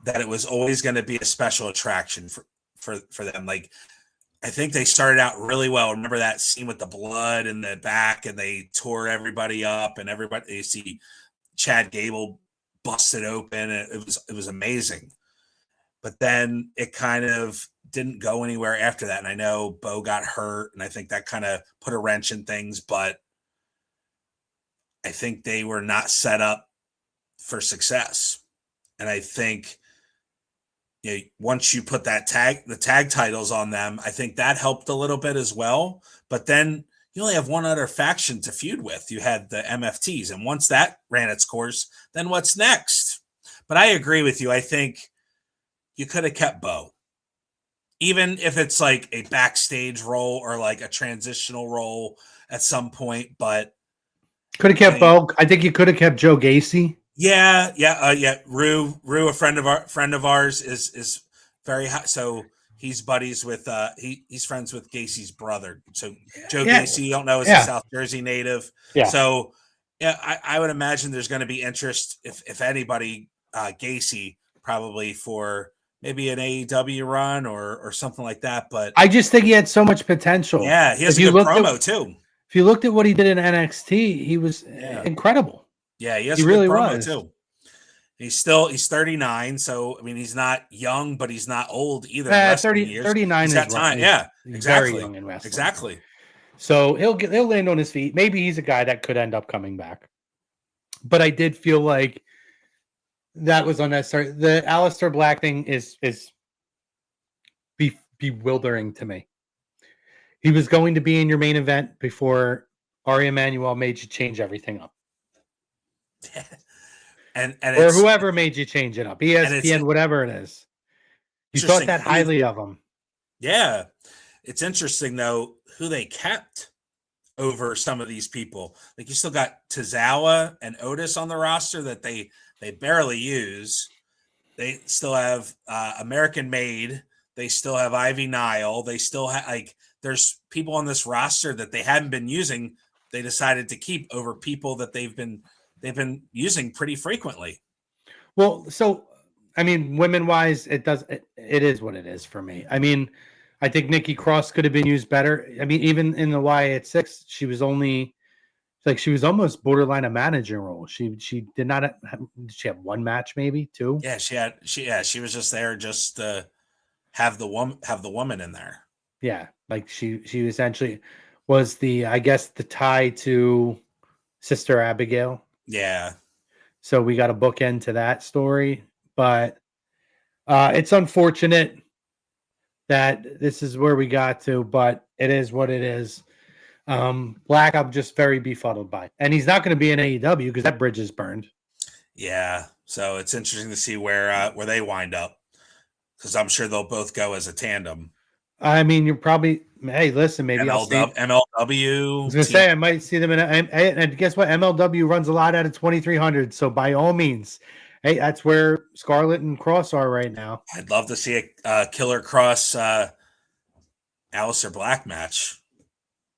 that it was always going to be a special attraction for them. Like, I think they started out really well. Remember that scene with the blood in the back and they tore everybody up and you see Chad Gable busted open. And it was amazing. But then it kind of didn't go anywhere after that. And I know Bo got hurt and I think that kind of put a wrench in things, but I think they were not set up for success. And I think once you put the tag titles on them, I think that helped a little bit as well. But then you only have one other faction to feud with. You had the MFTs. And once that ran its course, then what's next? But I agree with you. I think you could have kept Bo. Even if it's like a backstage role or like a transitional role at some point, but
could have kept Bo. I think you could have kept Joe Gacy.
Yeah. Rue, a friend of ours is very high. So he's buddies with he's friends with Gacy's brother. So Joe Gacy, you don't know, is a South Jersey native. Yeah. So I would imagine there's going to be interest if anybody, Gacy probably for maybe an AEW run or something like that. But
I just think he had so much potential.
Yeah, he has a good promo too.
If you looked at what he did in NXT, he was incredible.
Yeah, he really was too. He's 39, so I mean he's not young, but he's not old either.
39
he's got time. Yeah, exactly.
Very young in wrestling.
Exactly.
So he'll land on his feet. Maybe he's a guy that could end up coming back. But I did feel like that was unnecessary. The Aleister Black thing is bewildering to me. He was going to be in your main event before Ari Emanuel made you change everything up.
and
or whoever made you change it up, ESPN, whatever it is. You thought that highly of him.
Yeah. It's interesting, though, who they kept over some of these people. Like, you still got Tozawa and Otis on the roster that they they barely use. They still have American Made. They still have Ivy Nile. They still have there's people on this roster that they hadn't been using. They decided to keep over people that they've been using pretty frequently.
Well, so I mean, women wise, it is what it is for me. I mean, I think Nikki Cross could have been used better. I mean, even in the YA at 6, she was almost borderline a manager role. She did not did she have one match, maybe 2?
Yeah, she was just there just to have the woman in there.
Yeah, like she essentially was I guess the tie to Sister Abigail.
Yeah.
So we got a bookend to that story, but it's unfortunate that this is where we got to, but it is what it is. Black, I'm just very befuddled by, and he's not going to be in AEW because that bridge is burned.
Yeah, so it's interesting to see where they wind up, because I'm sure they'll both go as a tandem.
I mean, you're probably listen, maybe
MLW.
I was gonna say I might see them and guess what? MLW runs a lot out of 2300, so by all means, hey, that's where Scarlett and Cross are right now.
I'd love to see a Killer Cross Aleister Black match.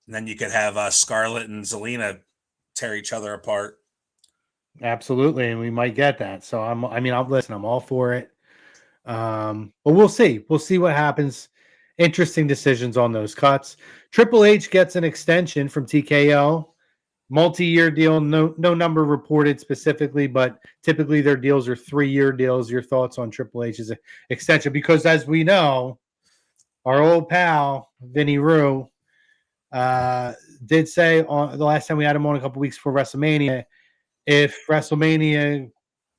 And then you could have Scarlett and Zelina tear each other apart.
Absolutely, and we might get that. So I'm all for it. But we'll see. We'll see what happens. Interesting decisions on those cuts. Triple H gets an extension from TKO, multi-year deal. No number reported specifically, but typically their deals are 3-year deals. Your thoughts on Triple H's extension? Because as we know, our old pal Vinny Rue did say on the last time we had him on a couple weeks before WrestleMania, if WrestleMania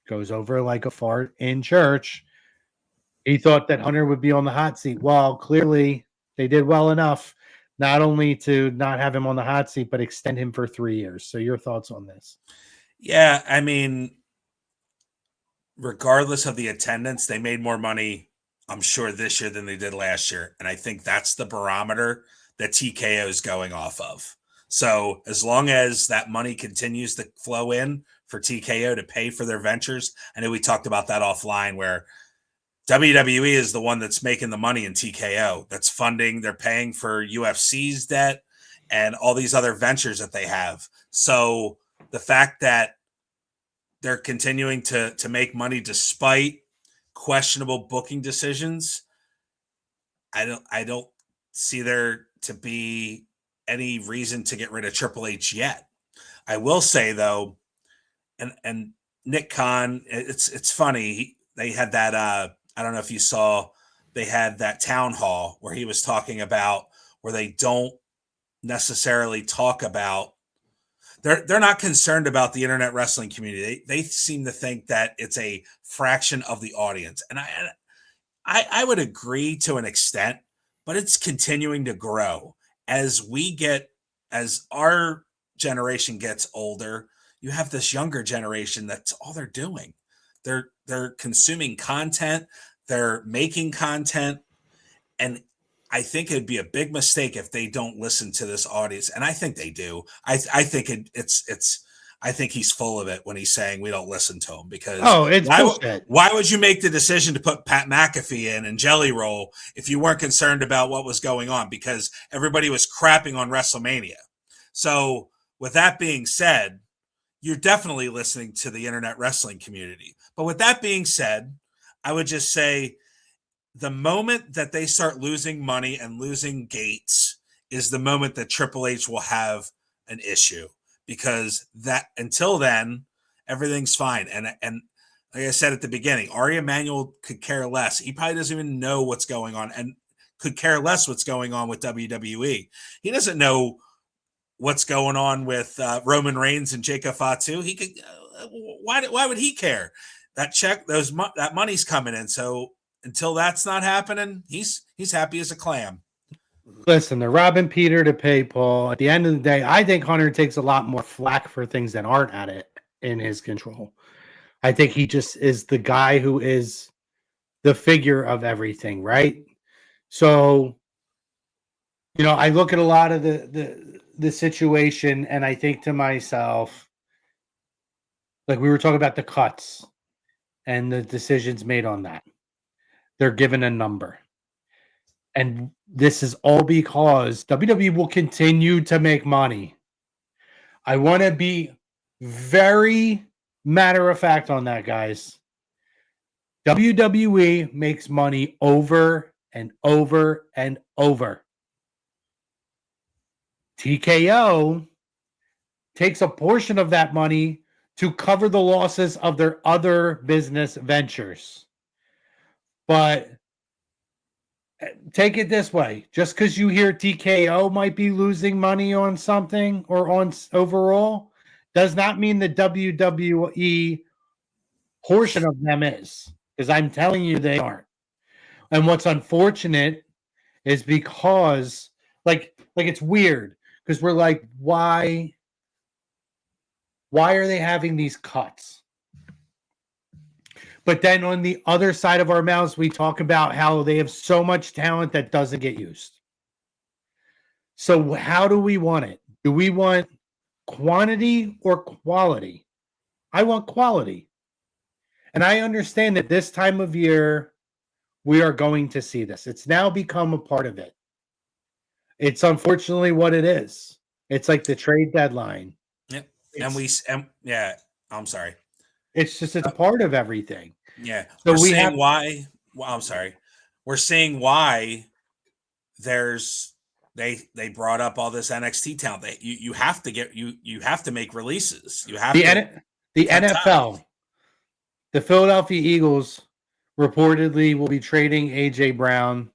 goes over like a fart in church, he thought that Hunter would be on the hot seat. Well, clearly they did well enough not only to not have him on the hot seat, but extend him for 3 years. So your thoughts on this?
Yeah, I mean, regardless of the attendance, they made more money, I'm sure, this year than they did last year. And I think that's the barometer that TKO is going off of. So as long as that money continues to flow in for TKO to pay for their ventures, I know we talked about that offline, where WWE is the one that's making the money in TKO. That's funding, they're paying for UFC's debt and all these other ventures that they have. So the fact that they're continuing to make money despite questionable booking decisions, I don't see there to be any reason to get rid of Triple H yet. I will say though, and Nick Khan, it's funny, they had that I don't know if you saw, they had that town hall where he was talking about where they don't necessarily talk about, they're not concerned about the internet wrestling community. They seem to think that it's a fraction of the audience. And I would agree to an extent, but it's continuing to grow as our generation gets older. You have this younger generation that's all they're doing. They're consuming content, they're making content, and I think it'd be a big mistake if they don't listen to this audience. And I think they do. I think I think he's full of it when he's saying we don't listen to him, because why would you make the decision to put Pat McAfee in and Jelly Roll if you weren't concerned about what was going on? Because everybody was crapping on WrestleMania. So with that being said, you're definitely listening to the internet wrestling community. But with that being said, I would just say the moment that they start losing money and losing gates is the moment that Triple H will have an issue, because that until then, everything's fine. And like I said at the beginning, Ari Emanuel could care less. He probably doesn't even know what's going on and could care less what's going on with WWE. He doesn't know what's going on with Roman Reigns and Jacob Fatu. He could. Why would he care? That money's coming in. So until that's not happening, he's happy as a clam.
Listen, they're robbing Peter to pay Paul. At the end of the day, I think Hunter takes a lot more flack for things that aren't at it in his control. I think he just is the guy who is the figure of everything, right? So, I look at a lot of the situation and I think to myself, Like we were talking about the cuts and the decisions made on that. They're given a number. And this is all because WWE will continue to make money. I want to be very matter of fact on that, guys. WWE makes money over and over and over. TKO takes a portion of that money to cover the losses of their other business ventures. But take it this way, just because you hear TKO might be losing money on something or on overall does not mean the WWE portion of them is, because I'm telling you they aren't. And what's unfortunate is because like it's weird because we're like, why are they having these cuts? But then on the other side of our mouths, we talk about how they have so much talent that doesn't get used. So how do we want it? Do we want quantity or quality? I want quality. And I understand that this time of year, we are going to see this. It's now become a part of it. It's unfortunately what it is. It's like the trade deadline.
Yeah. I'm sorry.
It's a part of everything.
Yeah.
So
We're seeing why. Well, I'm sorry. We're seeing why they brought up all this NXT talent. You have to get you have to make releases. You have
the NFL. The Philadelphia Eagles reportedly will be trading AJ Brown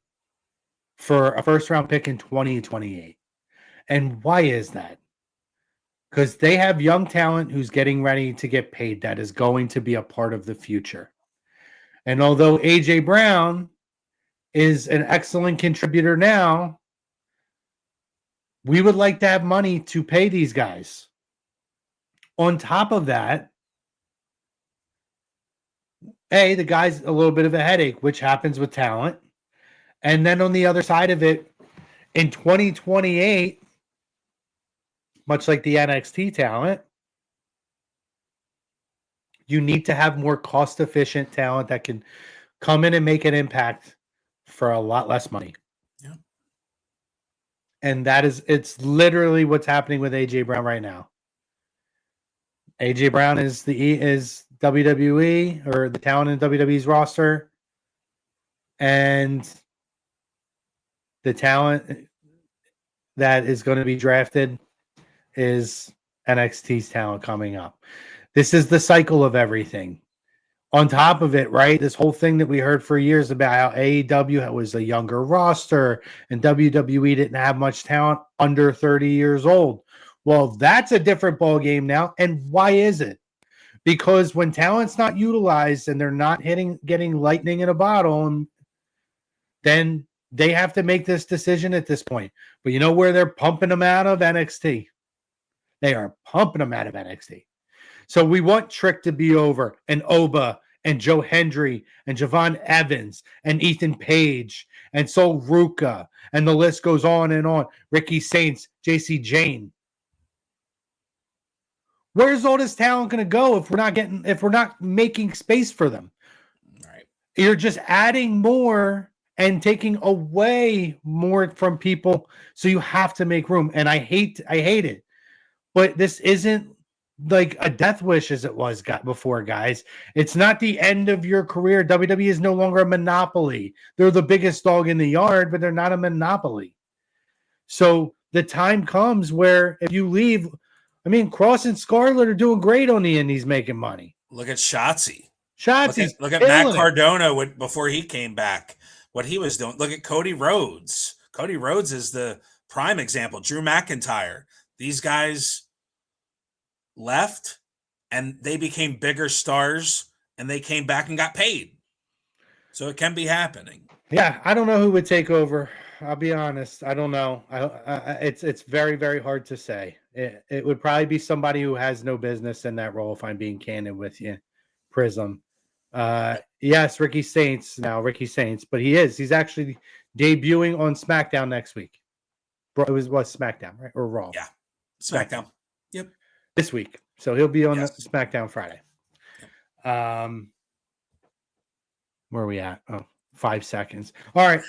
for a first round pick in 2028. And why is that? Because they have young talent who's getting ready to get paid that is going to be a part of the future. And although AJ Brown is an excellent contributor now, we would like to have money to pay these guys. On top of that, the guy's a little bit of a headache, which happens with talent. And then on the other side of it, in 2028, much like the NXT talent, you need to have more cost-efficient talent that can come in and make an impact for a lot less money.
Yeah.
And it's literally what's happening with AJ Brown right now. AJ Brown is WWE or the talent in WWE's roster. And the talent that is going to be drafted is NXT's talent coming up. This is the cycle of everything. On top of it, right, this whole thing that we heard for years about how AEW was a younger roster and WWE didn't have much talent under 30 years old. Well, that's a different ball game now. And why is it? Because when talent's not utilized and they're not getting lightning in a bottle, and then they have to make this decision at this point. But you know where they're pumping them out of? NXT. They are pumping them out of NXT. So we want Trick to be over, and Oba, and Joe Hendry, and Javon Evans, and Ethan Page, and Sol Ruka, and the list goes on and on. Ricky Saints, JC Jane. Where's all this talent going to go if we're not making space for them?
Right.
You're just adding more and taking away more from people, so you have to make room. And I hate it. But this isn't like a death wish as it was before, guys. It's not the end of your career. WWE is no longer a monopoly. They're the biggest dog in the yard, but they're not a monopoly. So the time comes where if you leave, I mean, Cross and Scarlett are doing great on the indies, making money.
Look at Shotzi.
Look
at Matt Cardona before he came back. What he was doing. Look at Cody Rhodes. Cody Rhodes is the prime example. Drew McIntyre. These guys left and they became bigger stars and they came back and got paid. So it can be happening.
Yeah, I don't know who would take over. I'll be honest. I don't know. It's very, very hard to say. It would probably be somebody who has no business in that role, if I'm being candid with you. Prism. Yes, Ricky Saints, but he's actually debuting on Smackdown next week. It was Smackdown, right? Or Raw?
Yeah. Smackdown. Yep.
This week. So he'll be on the
Yes.
SmackDown Friday. Where are we at? Oh, 5 seconds. All right.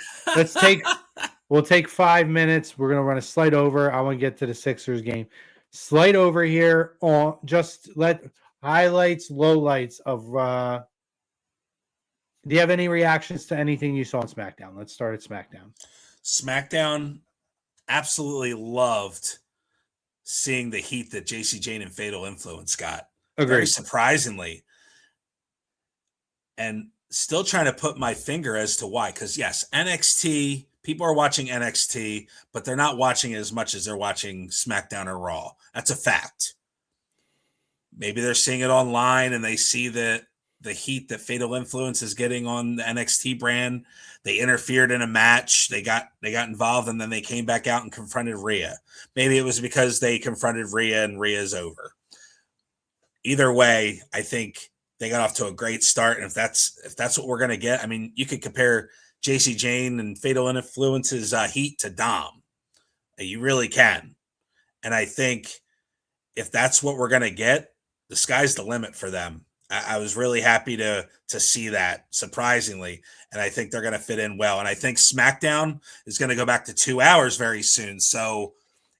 We'll take 5 minutes. We're going to run a slight over. I want to get to the Sixers game. Slight over here on just let highlights, lowlights of do you have any reactions to anything you saw on SmackDown? Let's start at SmackDown.
SmackDown, absolutely loved seeing the heat that JC Jane and Fatal Influence got.
Agreed.
Very surprisingly. And still trying to put my finger as to why. Because, yes, NXT, people are watching NXT, but they're not watching it as much as they're watching SmackDown or Raw. That's a fact. Maybe they're seeing it online and they see the heat that Fatal Influence is getting on the NXT brand. They interfered in a match. They got involved, and then they came back out and confronted Rhea. Maybe it was because they confronted Rhea and Rhea's over. Either way, I think they got off to a great start. And if that's what we're going to get, I mean, you could compare JC Jane and Fatal Influence's heat to Dom. You really can. And I think if that's what we're going to get, the sky's the limit for them. I was really happy to see that, surprisingly, and I think they're going to fit in well. And I think SmackDown is going to go back to 2 hours very soon, so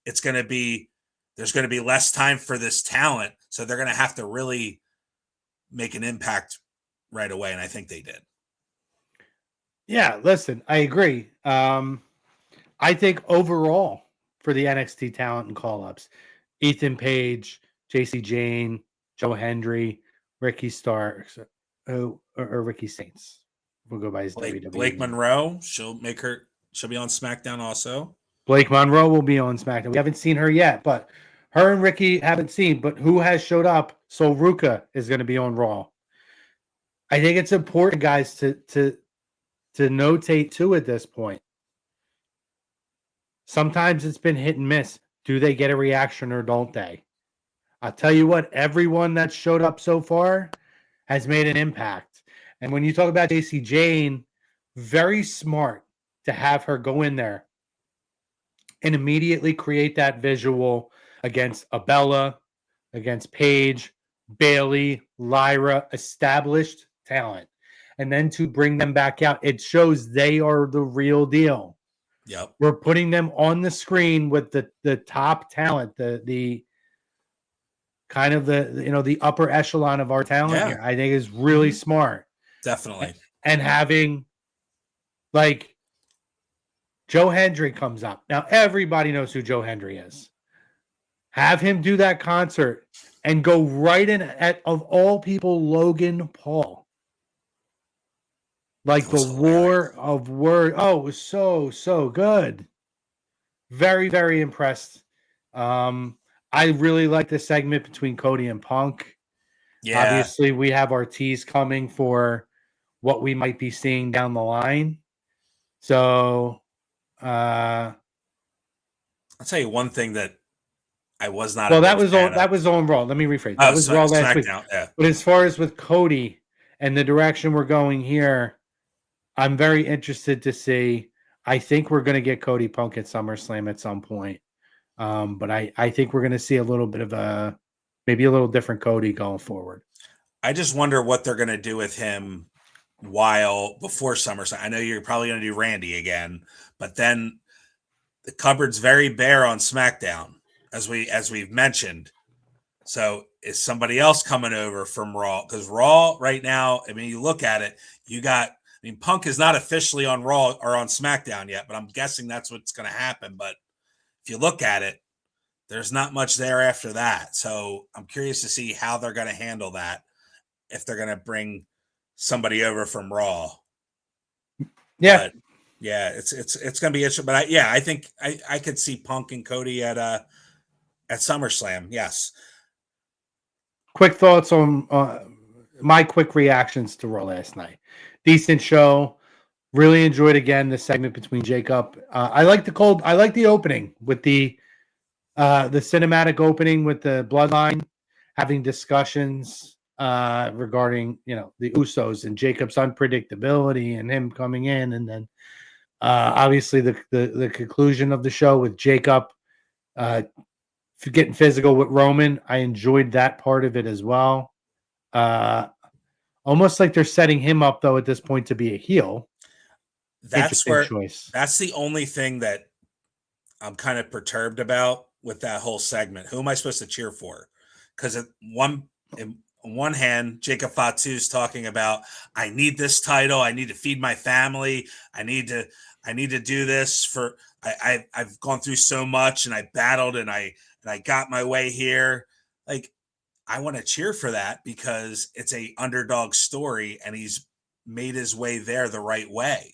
there's going to be less time for this talent, so they're going to have to really make an impact right away, and I think they did.
Yeah, listen, I agree. I think overall for the NXT talent and call-ups, Ethan Page, JC Jane, Joe Hendry, Ricky Starks, or Ricky Saints. We'll go by his WWE.
Blake Monroe, she'll be on SmackDown also.
Blake Monroe will be on SmackDown. We haven't seen her yet, but her and Ricky haven't seen. But who has showed up? So Ruka is going to be on Raw. I think it's important, guys, to notate too at this point. Sometimes it's been hit and miss. Do they get a reaction or don't they? I'll tell you what, everyone that showed up so far has made an impact. And when you talk about JC Jane, very smart to have her go in there and immediately create that visual against Abella, against Paige, Bailey, Lyra, established talent. And then to bring them back out, it shows they are the real deal.
Yep.
We're putting them on the screen with the top talent, the kind of the upper echelon of our talent here. I think is really smart.
Definitely.
And having like Joe Hendry comes up. Now everybody knows who Joe Hendry is. Have him do that concert and go right in at, of all people, Logan Paul. Like the war of word. Oh, it was so good. Very, very impressed. I really like the segment between Cody and Punk. Yeah. Obviously, we have our tease coming for what we might be seeing down the line. So,
I'll tell you one thing that I was not.
Well, that was on Raw. Let me rephrase. That was Raw last week. Yeah. But as far as with Cody and the direction we're going here, I'm very interested to see. I think we're going to get Cody Punk at SummerSlam at some point. But I think we're going to see a little bit of maybe a little different Cody going forward.
I just wonder what they're going to do with him before SummerSlam. I know you're probably going to do Randy again, but then the cupboard's very bare on SmackDown, as we've mentioned. So is somebody else coming over from Raw? Because Raw right now, I mean, you look at it, Punk is not officially on Raw or on SmackDown yet, but I'm guessing that's what's going to happen. But if you look at it, there's not much there after that. So I'm curious to see how they're going to handle that, if they're going to bring somebody over from Raw.
Yeah.
But yeah, it's going to be interesting. But I think I could see Punk and Cody at SummerSlam. Yes.
Quick thoughts on my quick reactions to Raw last night. Decent show. Really enjoyed again the segment between Jacob. I like the opening with the cinematic opening with the Bloodline having discussions regarding the Usos and Jacob's unpredictability and him coming in, and then obviously the conclusion of the show with Jacob getting physical with Roman. I enjoyed that part of it as well. Almost like they're setting him up though at this point to be a heel.
That's
Interesting choice.
That's the only thing that I'm kind of perturbed about with that whole segment. Who am I supposed to cheer for? Because on one hand, Jacob Fatu's talking about, I need this title. I need to feed my family. I need to do this for. I've gone through so much, and I battled, and I got my way here. Like, I want to cheer for that because it's a underdog story, and he's made his way there the right way.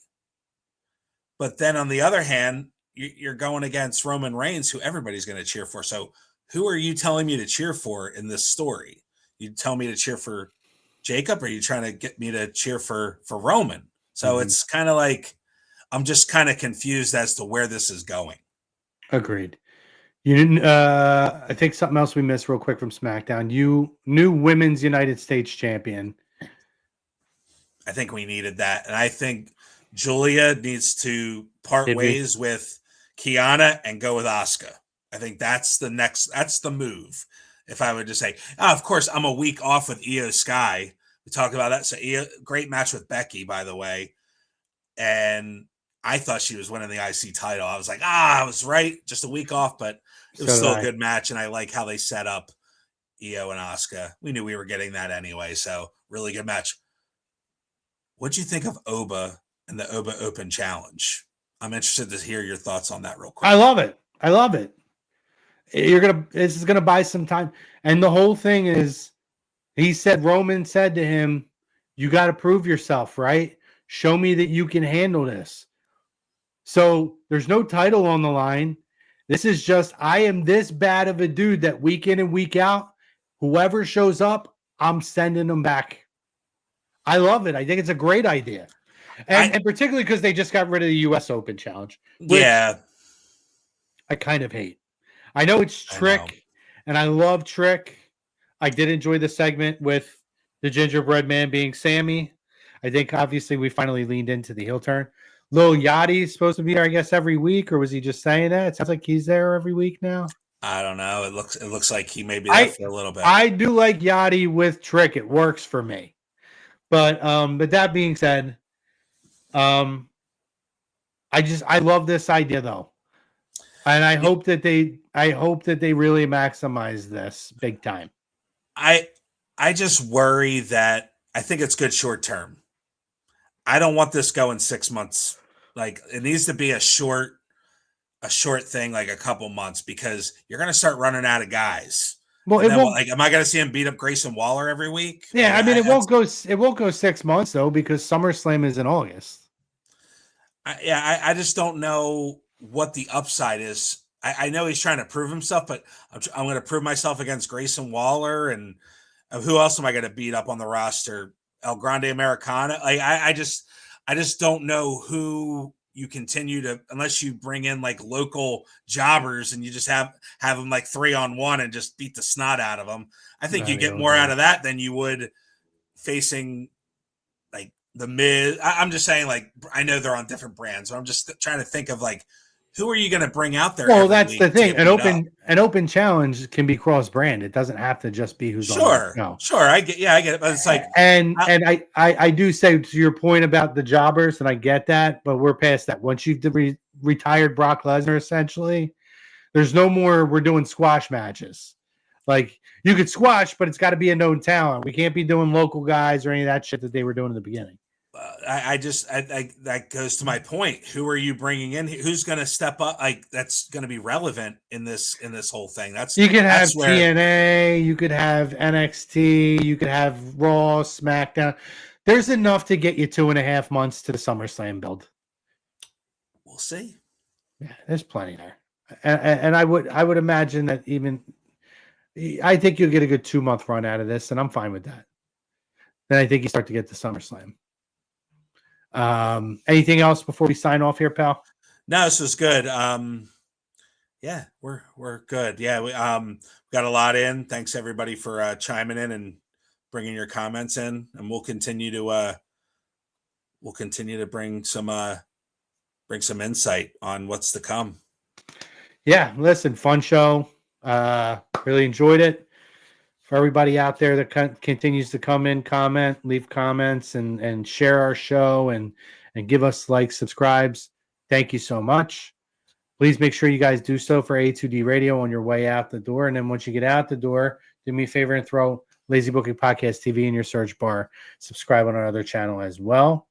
But then on the other hand, you're going against Roman Reigns, who everybody's going to cheer for. So who are you telling me to cheer for in this story? You tell me to cheer for Jacob, or are you trying to get me to cheer for Roman? So it's kind of like, I'm just kind of confused as to where this is going.
Agreed. You didn't, I think something else we missed real quick from SmackDown. You new women's United States champion.
I think we needed that. And I think Julia needs to part ways with Kiana and go with Asuka. I think that's the move. If I would just say, of course, I'm a week off with Io Sky. We talked about that. So great match with Becky, by the way. And I thought she was winning the IC title. I was like, I was right. Just a week off, but it was still a good match. And I like how they set up Io and Asuka. We knew we were getting that anyway. So really good match. What'd you think of Oba and the Oba Open Challenge? I'm interested to hear your thoughts on that real quick.
I love it. This is gonna buy some time. And the whole thing is, Roman said to him, you got to prove yourself, right? Show me that you can handle this. So there's no title on the line. This is just, I am this bad of a dude that week in and week out, whoever shows up, I'm sending them back. I love it. I think it's a great idea. And particularly because they just got rid of the US Open Challenge.
Yeah.
I kind of hate. I know it's Trick, and I love Trick. I did enjoy the segment with the gingerbread man being Sammy. I think obviously we finally leaned into the heel turn. Lil Yachty is supposed to be there, I guess, every week, or was he just saying that? It sounds like he's there every week now.
I don't know. It looks like he may be there for a little bit.
I do like Yachty with Trick. It works for me. But that being said, I love this idea though. And I hope that they really maximize this big time.
I just worry that I think it's good short term. I don't want this going 6 months. Like, it needs to be a short thing, like a couple months, because you're going to start running out of guys. Well, am I going to see him beat up Grayson Waller every week?
Yeah, I mean, it won't go 6 months though, because SummerSlam is in August.
I just don't know what the upside is. I know he's trying to prove himself, but I'm going to prove myself against Grayson Waller, and who else am I going to beat up on the roster? El Grande Americana. Like, I just don't know who you continue to, unless you bring in like local jobbers and you just have them like 3-on-1 and just beat the snot out of them. I think you get more out of that than you would facing like the Miz. I'm just saying, like, I know they're on different brands, but I'm just trying to think of like, who are you going to bring out there?
Well, that's the thing. An open challenge can be cross-brand. It doesn't have to just be who's on.
Sure. I get it. But it's like,
I do say, to your point about the jobbers, and I get that, but we're past that. Once you've retired Brock Lesnar, essentially, there's no more. We're doing squash matches. Like, you could squash, but it's got to be a known talent. We can't be doing local guys or any of that shit that they were doing in the beginning.
That goes to my point. Who are you bringing in? Who's going to step up? Like, that's going to be relevant in this whole thing.
You could have TNA, you could have NXT, you could have Raw, SmackDown. There's enough to get you 2.5 months to the SummerSlam build.
We'll see.
Yeah, there's plenty there, and I would imagine that I think you'll get a good 2-month run out of this, and I'm fine with that. Then I think you start to get to SummerSlam. Anything else before we sign off here, pal?
No, this was good. Yeah, we're good. Yeah, we got a lot in. Thanks everybody for chiming in and bringing your comments in, and we'll continue to bring some insight on what's to come.
Yeah, listen, fun show. Really enjoyed it. For everybody out there that continues to come in, comment, leave comments, and share our show and give us likes, subscribes. Thank you so much. Please make sure you guys do so for A2D Radio on your way out the door. And then once you get out the door, do me a favor and throw Lazy Booking Podcast TV in your search bar. Subscribe on our other channel as well.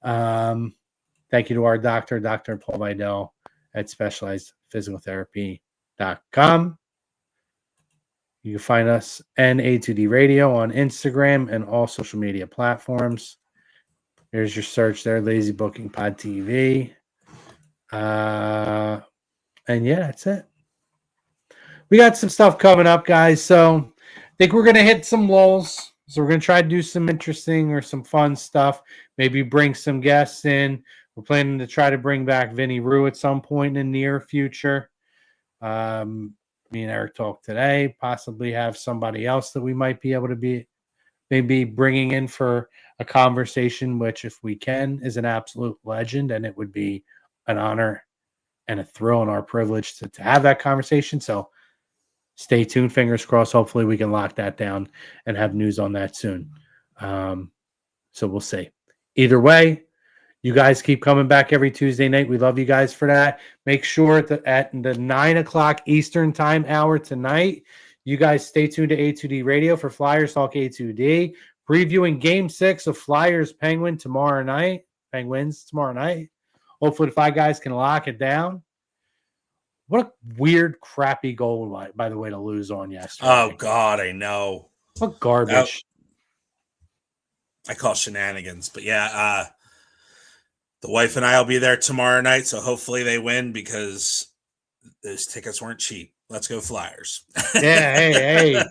Thank you to our doctor, Dr. Paul Vidal at specializedphysicaltherapy.com. You can find us and A2D Radio on Instagram and all social media platforms. Here's your search there, Lazy Booking Pod TV. And yeah, that's it. We got some stuff coming up, guys. So I think we're going to hit some lulls. So we're going to try to do some interesting or some fun stuff. Maybe bring some guests in. We're planning to try to bring back Vinny Rue at some point in the near future. Me and Eric talked today. Possibly have somebody else that we might be able to be maybe bringing in for a conversation, which, if we can, is an absolute legend, and it would be an honor and a thrill and our privilege to have that conversation. So stay tuned. Fingers crossed. Hopefully we can lock that down and have news on that soon. So we'll see. Either way, you guys keep coming back every Tuesday night. We love you guys for that. Make sure that at the 9 o'clock Eastern time hour tonight, you guys stay tuned to A2D Radio for Flyers Talk A2D. Previewing Game 6 of Flyers Penguins tomorrow night. Hopefully the five guys can lock it down. What a weird, crappy goal, by the way, to lose on yesterday.
Oh, God, I know.
What garbage.
I call shenanigans. But yeah, the wife and I will be there tomorrow night, so hopefully they win because those tickets weren't cheap. Let's go Flyers.
Yeah, hey.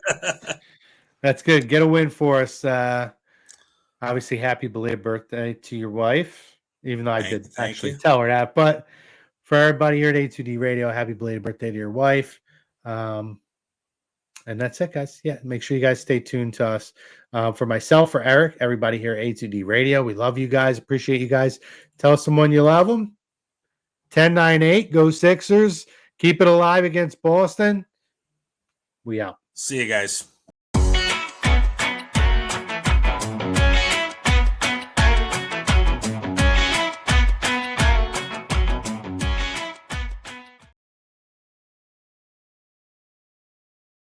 That's good. Get a win for us. Obviously, happy belated birthday to your wife, even though I did actually tell her that. But for everybody here at A2D Radio, happy belated birthday to your wife. And that's it, guys. Yeah, make sure you guys stay tuned to us. For myself, for Eric, everybody here at A2D Radio, we love you guys. Appreciate you guys. Tell someone you love them. 10-9-8. Go Sixers. Keep it alive against Boston. We out.
See you guys.